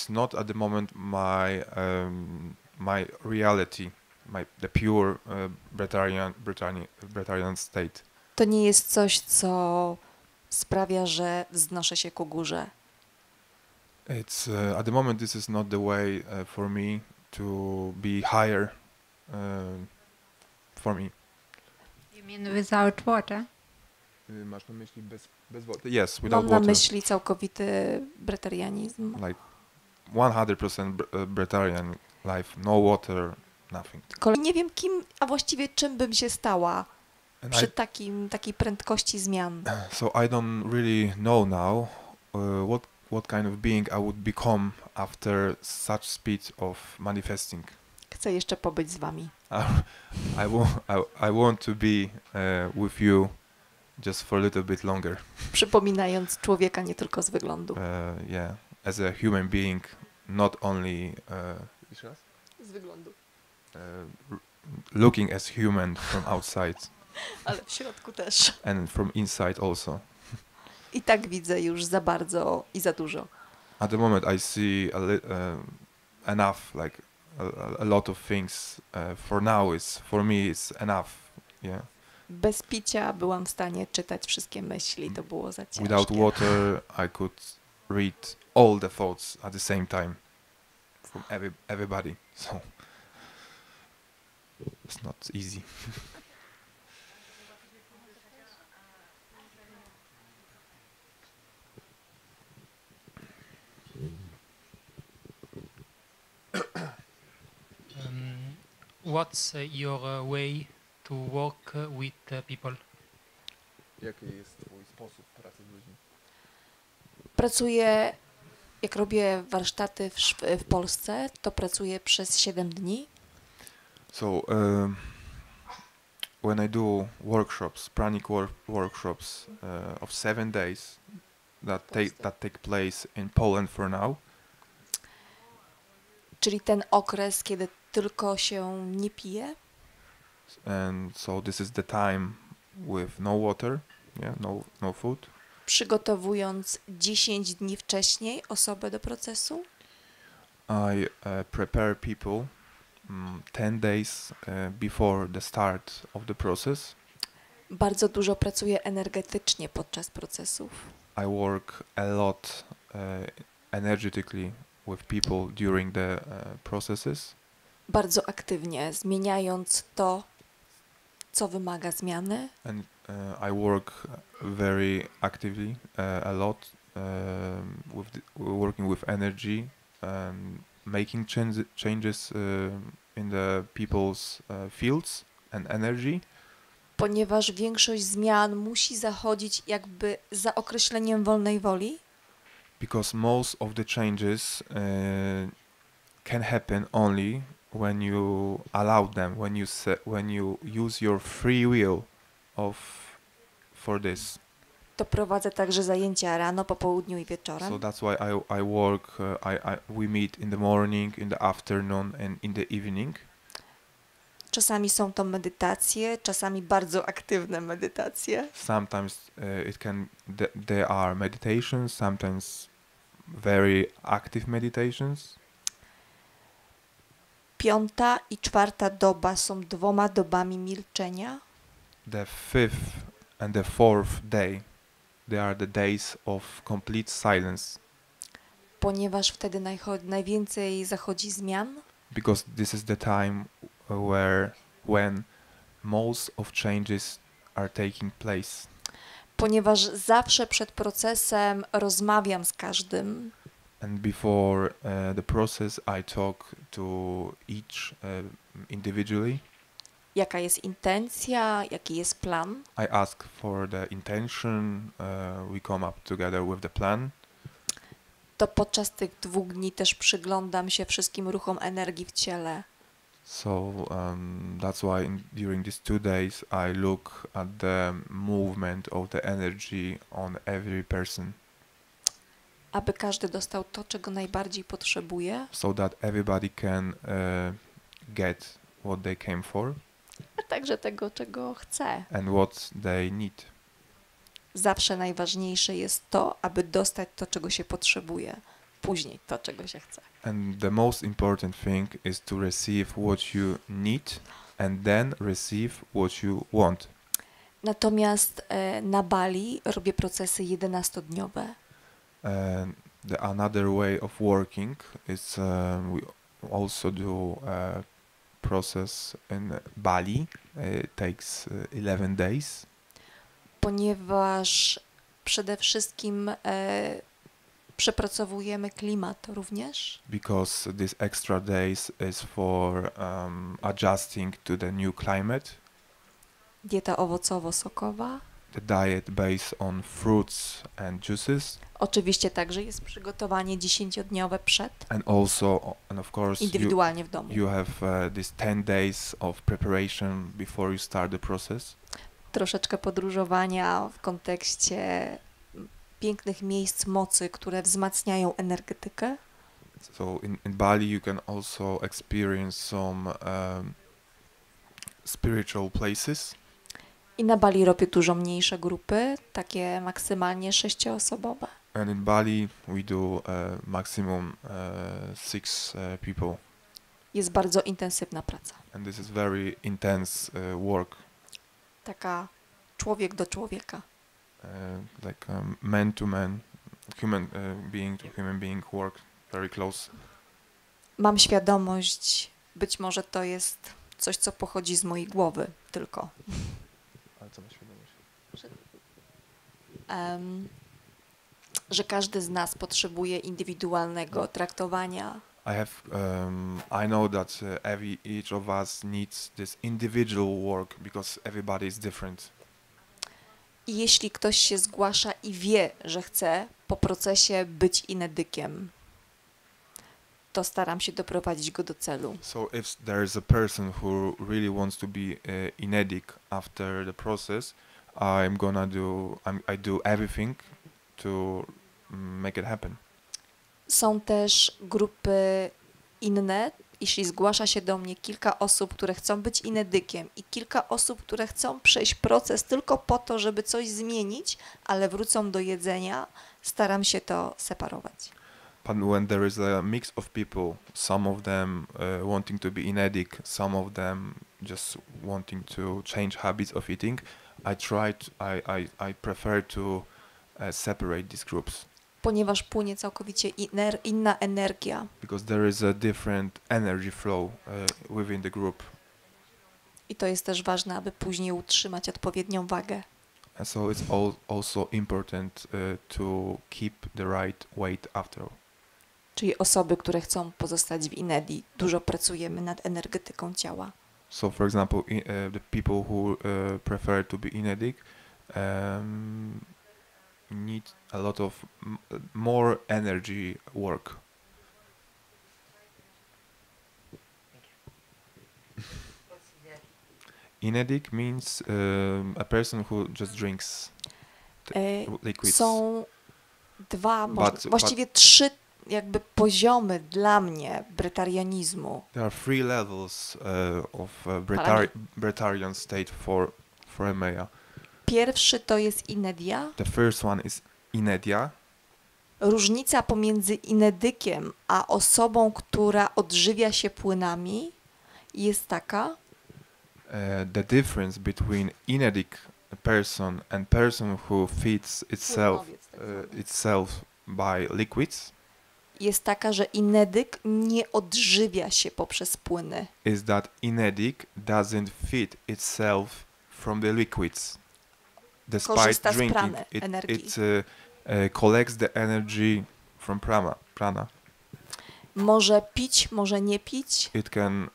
not at the moment my reality, the pure Brettarian state. To nie jest coś, co sprawia, że wznoszę się ku górze. It's at the moment this is not the way for me to be higher for me. You mean without water? Masz na myśli bez wody? Yes, without Mam na water. myśli całkowity bretarianizm. Like 100% Brettarian life, no water, nothing. Nie wiem kim, a właściwie czym bym się stała And przy takiej prędkości zmian. so I don't really know now what kind of being I would become after such speed of manifesting. Chcę jeszcze pobyć z wami. I want to be with you just for a little bit longer. Przypominając człowieka nie tylko z wyglądu. Yeah, as a human being, not only Z wyglądu. looking as human from outside Ale w środku też. and from inside also. I tak widzę już za bardzo i za dużo. At the moment, I see enough, like a lot of things. For now, for me, it's enough. Yeah. Bez picia byłam w stanie czytać wszystkie myśli, to było za ciężkie. Without water, I could read all the thoughts at the same time from everybody. So it's not easy. What's your way to work with people? Jaki jest twój sposób pracy z ludźmi? Pracuję, jak robię warsztaty w Polsce, to pracuję przez 7 dni. So when I do workshops, pranic workshops of 7 days that take place in Poland for now. Czyli ten okres, kiedy tylko się nie pije. And so this is the time with no water, yeah, no food. Przygotowując 10 dni wcześniej osobę do procesu. I prepare people 10 days before the start of the process. Bardzo dużo pracuję energetycznie podczas procesów. I work a lot energetically with people during the processes. Bardzo aktywnie, zmieniając to, co wymaga zmiany. And I work very actively a lot working with energy, making changes in the people's fields and energy. Ponieważ większość zmian musi zachodzić jakby za określeniem wolnej woli. Because most of the changes can happen only when you allow them, when you use your free will for this. To prowadzę także zajęcia rano, po południu i wieczorem. So that's why I work. We meet in the morning, in the afternoon, and in the evening. Czasami są to medytacje, czasami bardzo aktywne medytacje. Sometimes there are meditations, sometimes very active meditations. 5. i 4. doba są 2 dobami milczenia. The 5th and the 4th day, they are the days of complete silence. Ponieważ wtedy najwięcej zachodzi zmian. Because this is the time when most of changes are taking place. ponieważ zawsze przed procesem rozmawiam z każdym, And before the process, I talk to each individually. jaka jest intencja, jaki jest plan. I ask for the intention. We come up together with the plan. To podczas tych 2 dni też przyglądam się wszystkim ruchom energii w ciele. So that's why during these 2 days I look at the movement of the energy on every person, Aby każdy dostał to, czego najbardziej potrzebuje, so that everybody can get what they came for a także tego, czego chce. and what they need. Zawsze najważniejsze jest to, aby dostać to, czego się potrzebuje, później to, czego się chce. And the most important thing is to receive what you need and then receive what you want. Natomiast na Bali robię procesy 11-dniowe. And another way of working is we also do a process in Bali. It takes 11 days. Ponieważ przede wszystkim przepracowujemy klimat również. Because these extra days is for adjusting to the new climate. Dieta owocowo-sokowa. The diet based on fruits and juices. Oczywiście także jest przygotowanie 10-dniowe przed, And also, and of course, indywidualnie w domu. you have these 10 days of preparation before you start the process. Troszeczkę podróżowania w kontekście pięknych miejsc mocy, które wzmacniają energetykę. So in Bali you can also experience some spiritual places. I na Bali robię dużo mniejsze grupy, takie maksymalnie 6-osobowe. And in Bali we do maximum 6 people. Jest bardzo intensywna praca. And this is very intense work. Taka człowiek do człowieka. Like man to man, human being to human being work very close. Mam świadomość, być może to jest coś, co pochodzi z mojej głowy tylko. Że każdy z nas potrzebuje indywidualnego traktowania. I know that each of us needs this individual work because everybody is different. I jeśli ktoś się zgłasza i wie, że chce po procesie być inedykiem, to staram się doprowadzić go do celu. So if there is a person who really wants to be inedic after the process, I do everything to make it happen. Są też grupy inne. Jeśli zgłasza się do mnie kilka osób, które chcą być inedykiem i kilka osób, które chcą przejść proces tylko po to, żeby coś zmienić, ale wrócą do jedzenia, staram się to separować. But when there is a mix of people, some of them wanting to be inedic, some of them just wanting to change habits of eating, I prefer to separate these groups. Ponieważ płynie całkowicie inna energia. Because there is a different energy flow within the group. I to jest też ważne, aby później utrzymać odpowiednią wagę. And so it's also important to keep the right weight after. Czyli osoby, które chcą pozostać w inedi, dużo pracujemy nad energetyką ciała. So for example, the people who prefer to be inedic need a lot of more energy work. Inedic means a person who just drinks liquids. Są But- właściwie 3 jakby poziomy dla mnie bretarianizmu. There are 3 levels of Brettarian state for EMEA. Pierwszy to jest inedia. The first one is inedia. Różnica pomiędzy inedykiem a osobą, która odżywia się płynami, jest taka, The difference between inedic person and person who feeds itself by liquids jest taka, że inedyk nie odżywia się poprzez płyny. is that inedic doesn't feed itself from the liquids. despite korzysta z drinking, energii. it collects the energy from prana. Może pić, może nie pić. It can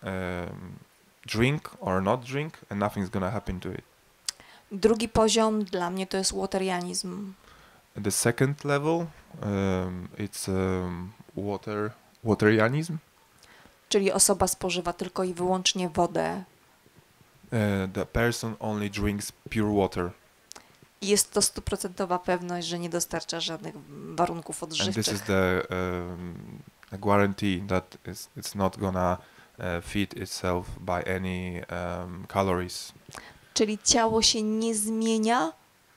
drink or not drink, and nothing's gonna happen to it. Drugi poziom dla mnie to jest waterianizm. The second level, it's waterianism. Czyli osoba spożywa tylko i wyłącznie wodę. The person only drinks pure water. I jest to 100% pewność, że nie dostarcza żadnych warunków And this is odżywczych. the a guarantee that it's not gonna feed itself by any calories. Czyli ciało się nie zmienia,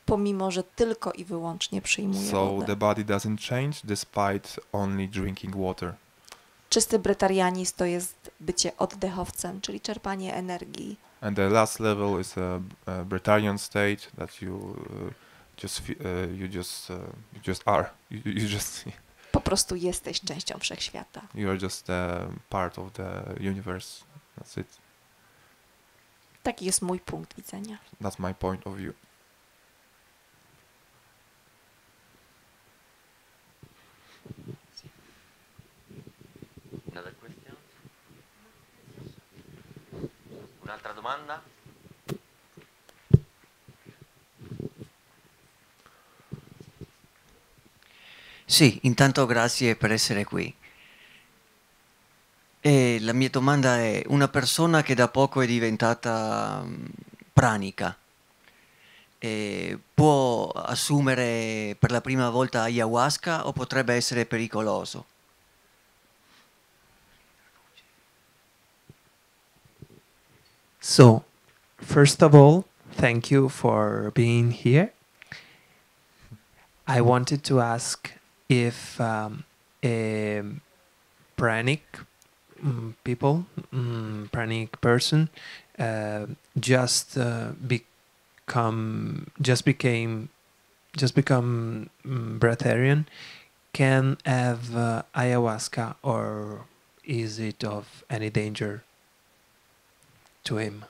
pomimo że tylko i wyłącznie przyjmuje So wodę. the body doesn't change despite only drinking water. Czysty bretarianizm to jest bycie oddechowcem, czyli czerpanie energii. And the last level is a Brettarian state that you just are. You just Po prostu jesteś częścią wszechświata. you are just part of the universe. That's it. Taki jest mój punkt widzenia. That's my point of view. Another question? Un'altra domanda? Sì, intanto grazie per essere qui. E la mia domanda è, una persona che da poco è diventata pranica, può assumere per la prima volta ayahuasca o potrebbe essere pericoloso? So, first of all, thank you for being here. I wanted to ask if a pranic pranic person become breatharian can have ayahuasca, or is it of any danger to him?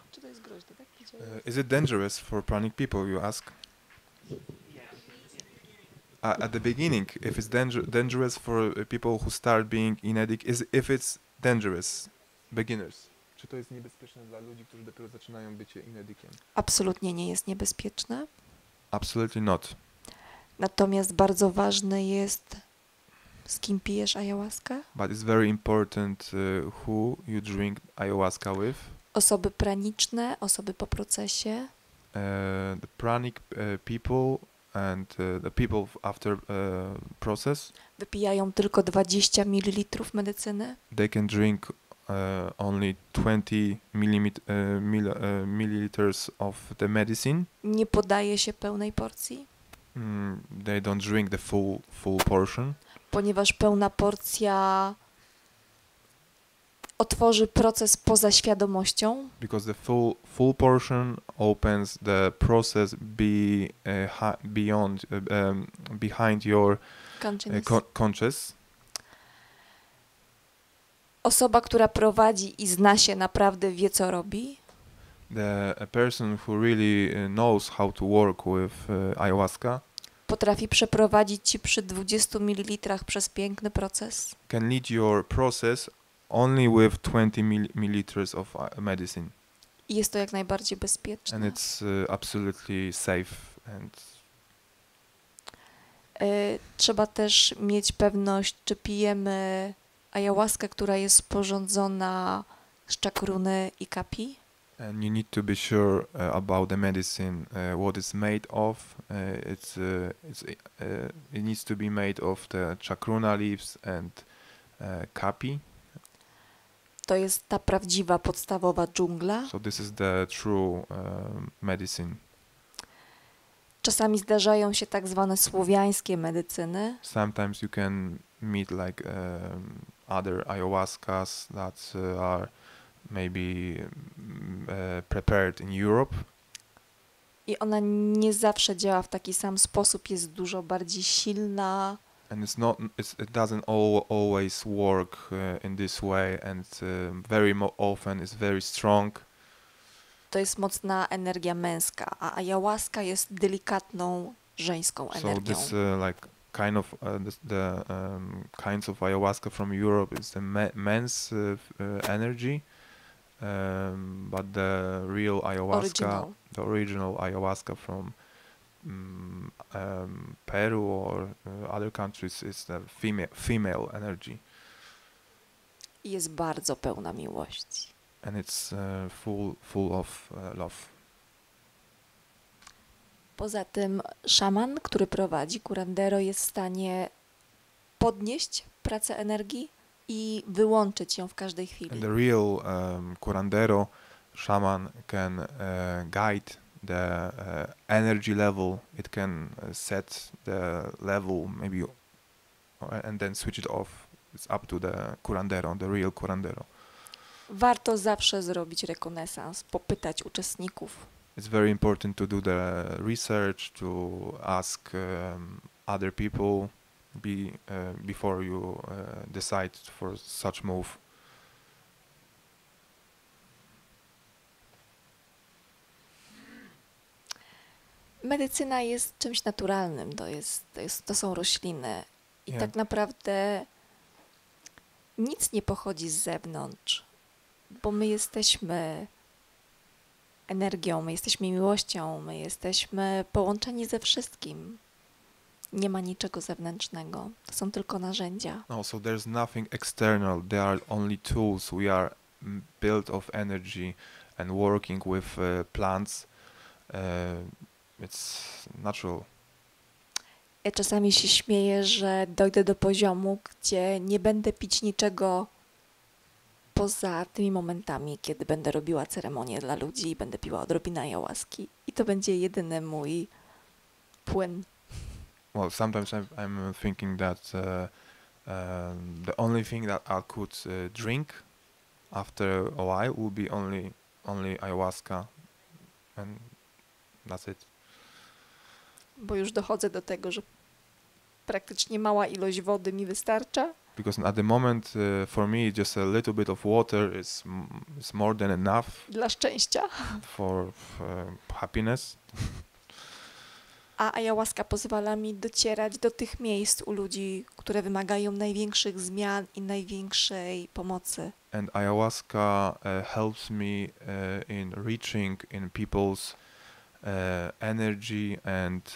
Is it dangerous for pranic people, you ask? At the beginning, if it's dangerous for people who start being inedic, if it's dangerous, beginners. Czy to jest niebezpieczne dla ludzi, którzy dopiero zaczynają bycie inedikiem? Absolutnie nie jest niebezpieczne. Absolutely not. Natomiast bardzo ważne jest, z kim pijesz ayahuaskę. But it's very important who you drink ayahuasca with. Osoby praniczne, osoby po procesie. The pranic people and the people after process. Wypijają tylko 20 ml medycyny. They can drink only 20 milliliters of the medicine. Nie podaje się pełnej porcji, They don't drink the full portion. ponieważ pełna porcja otworzy proces poza świadomością. Because the full portion opens the process behind your conscious. Osoba, która prowadzi i zna się, naprawdę wie, co robi. A person who really knows how to work with ayahuasca Potrafi przeprowadzić ci przy 20 ml przez piękny proces. can lead your process only with 20 milliliters of medicine. I jest to jak najbardziej bezpieczne. And it's absolutely safe. And Trzeba też mieć pewność, czy pijemy ayahuaskę, która jest sporządzona z czakruny i kapi. And you need to be sure about the medicine, what it's made of. It needs to be made of the chacruna leaves and kapi. To jest ta prawdziwa, podstawowa dżungla. So this is the true medicine. Czasami zdarzają się tak zwane słowiańskie medycyny. Sometimes you can meet like other ayahuascas that are maybe prepared in Europe. I ona nie zawsze działa w taki sam sposób, jest dużo bardziej silna. And it doesn't always work in this way, and very often it's very strong. to jest mocna energia męska, a ayahuasca jest delikatną żeńską So energią. this like kind of the kinds of ayahuasca from Europe is the men's energy, but the real ayahuasca, Original. the original ayahuasca from Peru or other countries is the female energy, I jest bardzo pełna miłości. and it's full of love. Poza tym szaman, który prowadzi curandero, jest w stanie podnieść pracę energii i wyłączyć ją w każdej chwili. And the real curandero shaman can guide the energy level. It can set the level maybe, and then switch it off. It's up to the curandero, the real curandero. Warto zawsze zrobić rekonesans, popytać uczestników. It's very important to do the research, to ask other people before you decide for such move. Medycyna jest czymś naturalnym, to są rośliny i Nie. tak naprawdę nic nie pochodzi z zewnątrz, bo my jesteśmy energią, my jesteśmy miłością, my jesteśmy połączeni ze wszystkim. Nie ma niczego zewnętrznego, to są tylko narzędzia. No, so there's nothing external. There are only tools. We are built of energy and working with plants. It's natural. Ja czasami się śmieję, że dojdę do poziomu, gdzie nie będę pić niczego poza tymi momentami, kiedy będę robiła ceremonię dla ludzi i będę piła odrobinę ayahuaski. I to będzie jedyny mój płyn. Well, sometimes I'm thinking that the only thing that I could drink after a while will be only ayahuasca, and that's it. Bo już dochodzę do tego, że praktycznie mała ilość wody mi wystarcza. Because at the moment, for me, just a little bit of water is more than enough Dla szczęścia. for happiness. A ayahuasca pozwala mi docierać do tych miejsc u ludzi, które wymagają największych zmian i największej pomocy. And ayahuasca helps me in reaching in people's energy and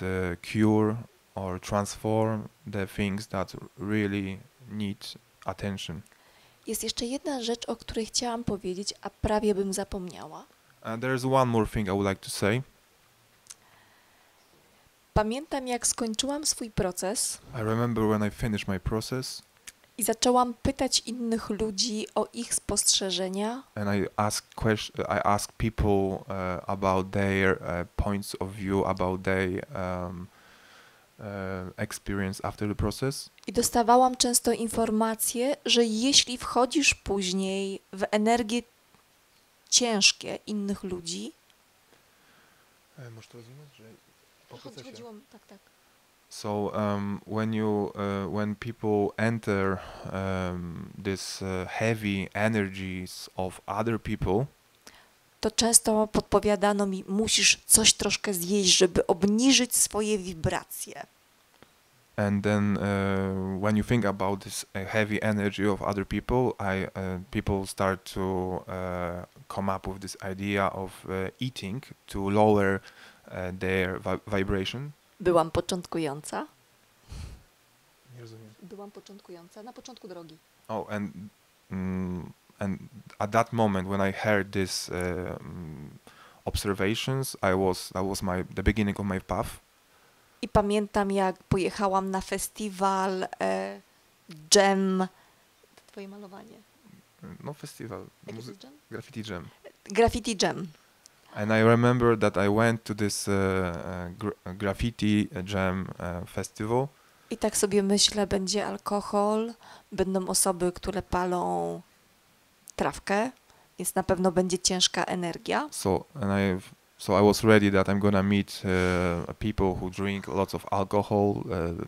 cure or transform the things that really need attention. Jest jeszcze jedna rzecz, o której chciałam powiedzieć, a prawie bym zapomniała. There's one more thing I would like to say. Pamiętam, jak skończyłam swój proces I remember when I finished my process i zaczęłam pytać innych ludzi o ich spostrzeżenia, and I asked people about their points of view, about their experience after the process. i dostawałam często informację, że jeśli wchodzisz później w energie ciężkie innych ludzi, tak. So when people enter this heavy energies of other people, To często podpowiadano mi, musisz coś troszkę zjeść, żeby obniżyć swoje wibracje. and then when you think about this heavy energy of other people, people start to come up with this idea of eating to lower their vibration. Byłam początkująca. Byłam początkująca na początku drogi. Oh, and at that moment when I heard this observations, that was the beginning of my path. I pamiętam, jak pojechałam na festiwal Jam. Twoje malowanie. No festival, Jak jest Jam? graffiti jam. Graffiti Jam. And I remember that I went to this graffiti jam festival. I tak sobie myślę, będzie alkohol, będą osoby, które palą trawkę, więc na pewno będzie ciężka energia. So I was ready that I'm gonna meet people who drink lots of alcohol,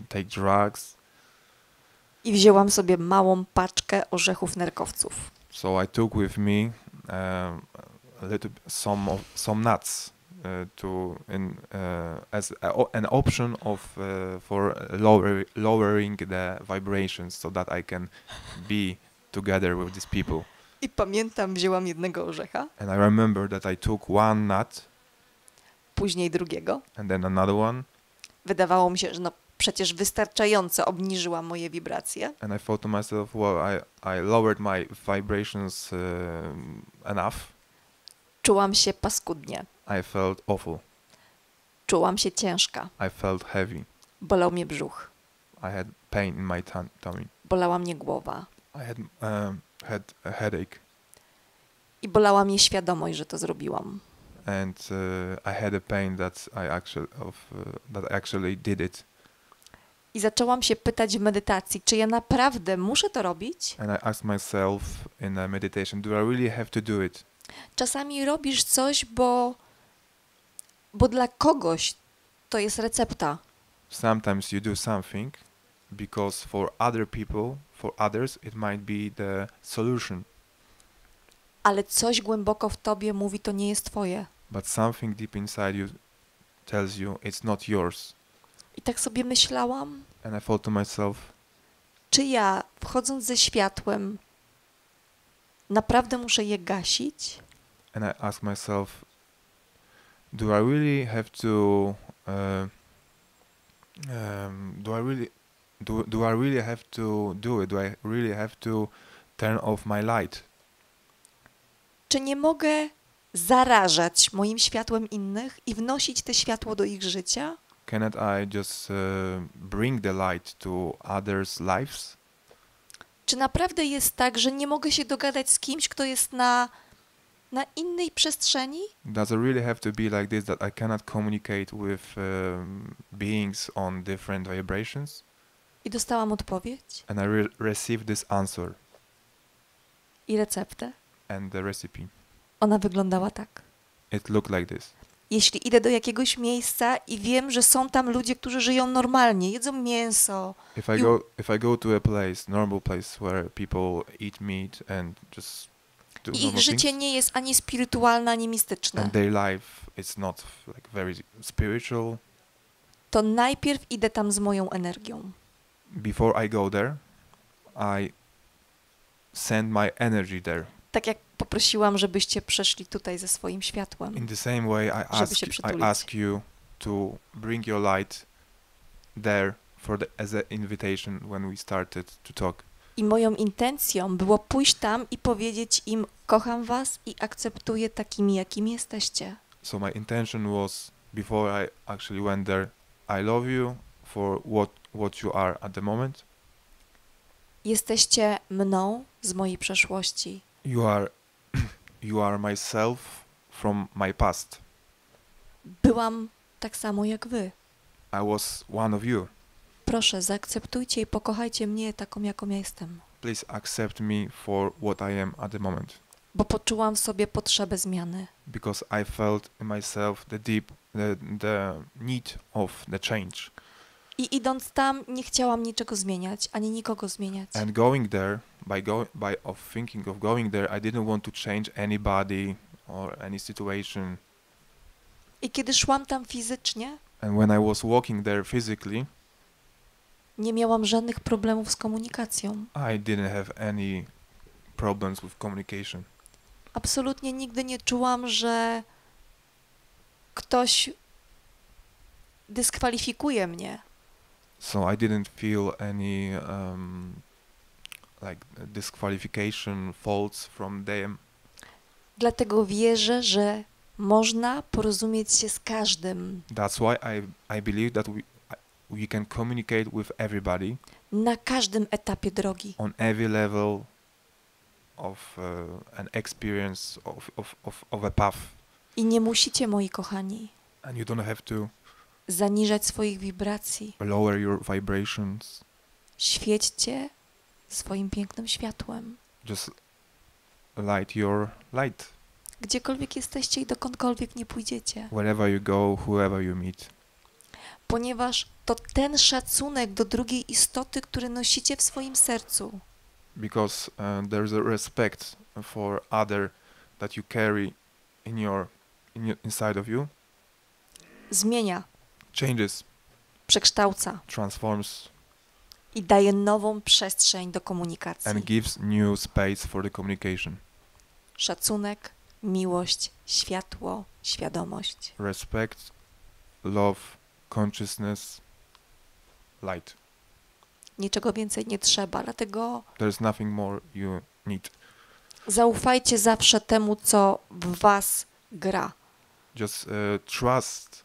take drugs. I wzięłam sobie małą paczkę orzechów nerkowców. So I took with me some nuts as an option of for lowering the vibrations, so that I can be together with these people. I pamiętam, wzięłam jednego orzecha, And I remember that I took one nut później drugiego. and then another one, Wydawało mi się, że no przecież wystarczająco obniżyłam moje wibracje. and I thought to myself, well, I lowered my vibrations enough. Czułam się paskudnie. I felt awful. Czułam się ciężka. I felt heavy. Bolał mnie brzuch. I had pain in my tummy. Bolała mnie głowa. I had a headache, I bolała mnie świadomość, że to zrobiłam. and I had a pain that I actually did it. I zaczęłam się pytać w medytacji, czy ja naprawdę muszę to robić? And I asked myself in a meditation, do I really have to do it? Czasami robisz coś, bo dla kogoś to jest recepta. Sometimes you do something because for others, it might be the solution. Ale coś głęboko w tobie mówi, to nie jest twoje. But something deep inside you tells you it's not yours. I tak sobie myślałam, And I thought to myself, czy ja, wchodząc ze światłem, naprawdę muszę je gasić? and I asked myself, do I really have to do I really have to do it? Do I really have to turn off my light? Czy nie mogę zarażać moim światłem innych i wnosić te światło do ich życia? Cannot I just bring the light to others' lives? Czy naprawdę jest tak, że nie mogę się dogadać z kimś, kto jest na innej przestrzeni? Does it really have to be like this, that I cannot communicate with beings on different vibrations? I dostałam odpowiedź And I received this answer i receptę. and the recipe. Ona wyglądała tak. It looked like this. Jeśli idę do jakiegoś miejsca i wiem, że są tam ludzie, którzy żyją normalnie, jedzą mięso, If I go to a place, normal place where people eat meat and just do i ich normal życie things, nie jest ani spirytualne, ani mistyczne, and their life is not like very spiritual, to najpierw idę tam z moją energią. before I go there, I send my energy there. Tak jak poprosiłam, żebyście przeszli tutaj ze swoim światłem. In the same way, Żeby się I przytulić. ask you to bring your light there as an invitation when we started to talk. I moją intencją było pójść tam i powiedzieć im, kocham was i akceptuję takimi, jakimi jesteście. So my intention was, before I actually went there, I love you for what you are at the moment. Jesteście mną z mojej przeszłości. You are myself from my past. Byłam tak samo jak wy. I was one of you. Proszę, zaakceptujcie i pokochajcie mnie taką, jaką ja jestem. Please accept me for what I am at the moment. Bo poczułam w sobie potrzebę zmiany. Because I felt in myself the need of the change. I idąc tam, nie chciałam niczego zmieniać, ani nikogo zmieniać. And going there, thinking of going there, I didn't want to change anybody or any situation. I kiedy szłam tam fizycznie, And when I was walking there physically, nie miałam żadnych problemów z komunikacją. I didn't have any problems with communication. Absolutnie nigdy nie czułam, że ktoś dyskwalifikuje mnie. So I didn't feel any like disqualification faults from them. Dlatego wierzę, że można porozumieć się z każdym. That's why I believe that we can communicate with everybody Na każdym etapie drogi. on every level of an experience of a path. I nie musicie, moi kochani, And you don't have to zaniżać swoich wibracji. lower your vibrations. Świećcie swoim pięknym światłem. Just light your light. Gdziekolwiek jesteście i dokądkolwiek nie pójdziecie. Wherever you go, whoever you meet. Ponieważ to ten szacunek do drugiej istoty, który nosicie w swoim sercu, Because there's a respect for other that you carry inside of you, zmienia, changes, przekształca transforms, i daje nową przestrzeń do komunikacji. and gives new space for the communication. Szacunek, miłość, światło, świadomość. Respect, love, consciousness, light. Niczego więcej nie trzeba, dlatego There's nothing more you need. zaufajcie zawsze temu, co w was gra. Just trust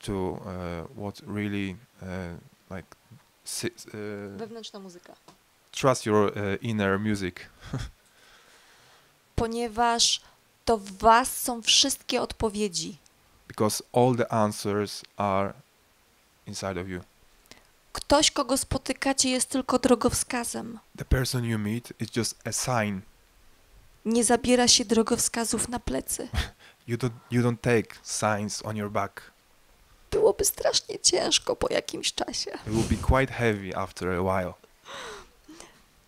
to what really like Wewnętrzna muzyka. trust your inner music, Ponieważ to w was są wszystkie odpowiedzi. because all the answers are inside of you. Ktoś, kogo spotykacie, jest tylko drogowskazem. The person you meet is just a sign. Nie zabiera się drogowskazów na plecy. You don't take signs on your back. Byłoby strasznie ciężko po jakimś czasie. It will be quite heavy after a while.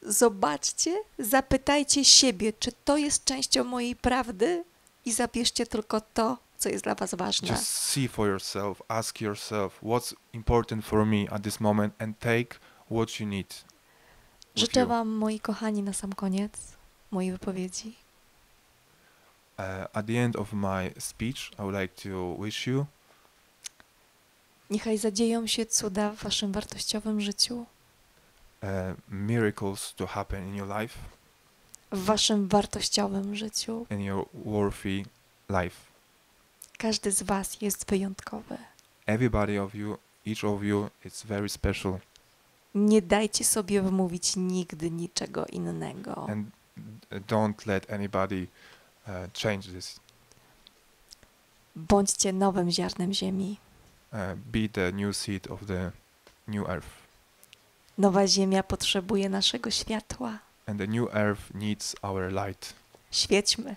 Zobaczcie, zapytajcie siebie, czy to jest częścią mojej prawdy i zabierzcie tylko to, co jest dla was ważne. Just see for yourself, ask yourself what's important for me at this moment and take what you need. with Życzę you. wam, moi kochani, na sam koniec mojej wypowiedzi, At the end of my speech, I would like to wish you niechaj zadzieją się cuda w waszym wartościowym życiu, miracles to happen in your life, w waszym wartościowym życiu. in your worthy life. Każdy z was jest wyjątkowy. Everybody of you, each of you, is very special. Nie dajcie sobie wmówić nigdy niczego innego. And don't let anybody change this. Bądźcie nowym ziarnem ziemi. Be the new seed of the new earth. Nowa ziemia potrzebuje naszego światła. And the new earth needs our light. Świećmy.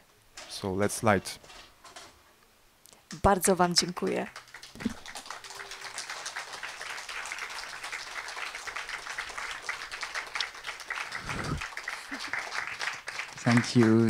So let's light. Bardzo wam dziękuję. Thank you.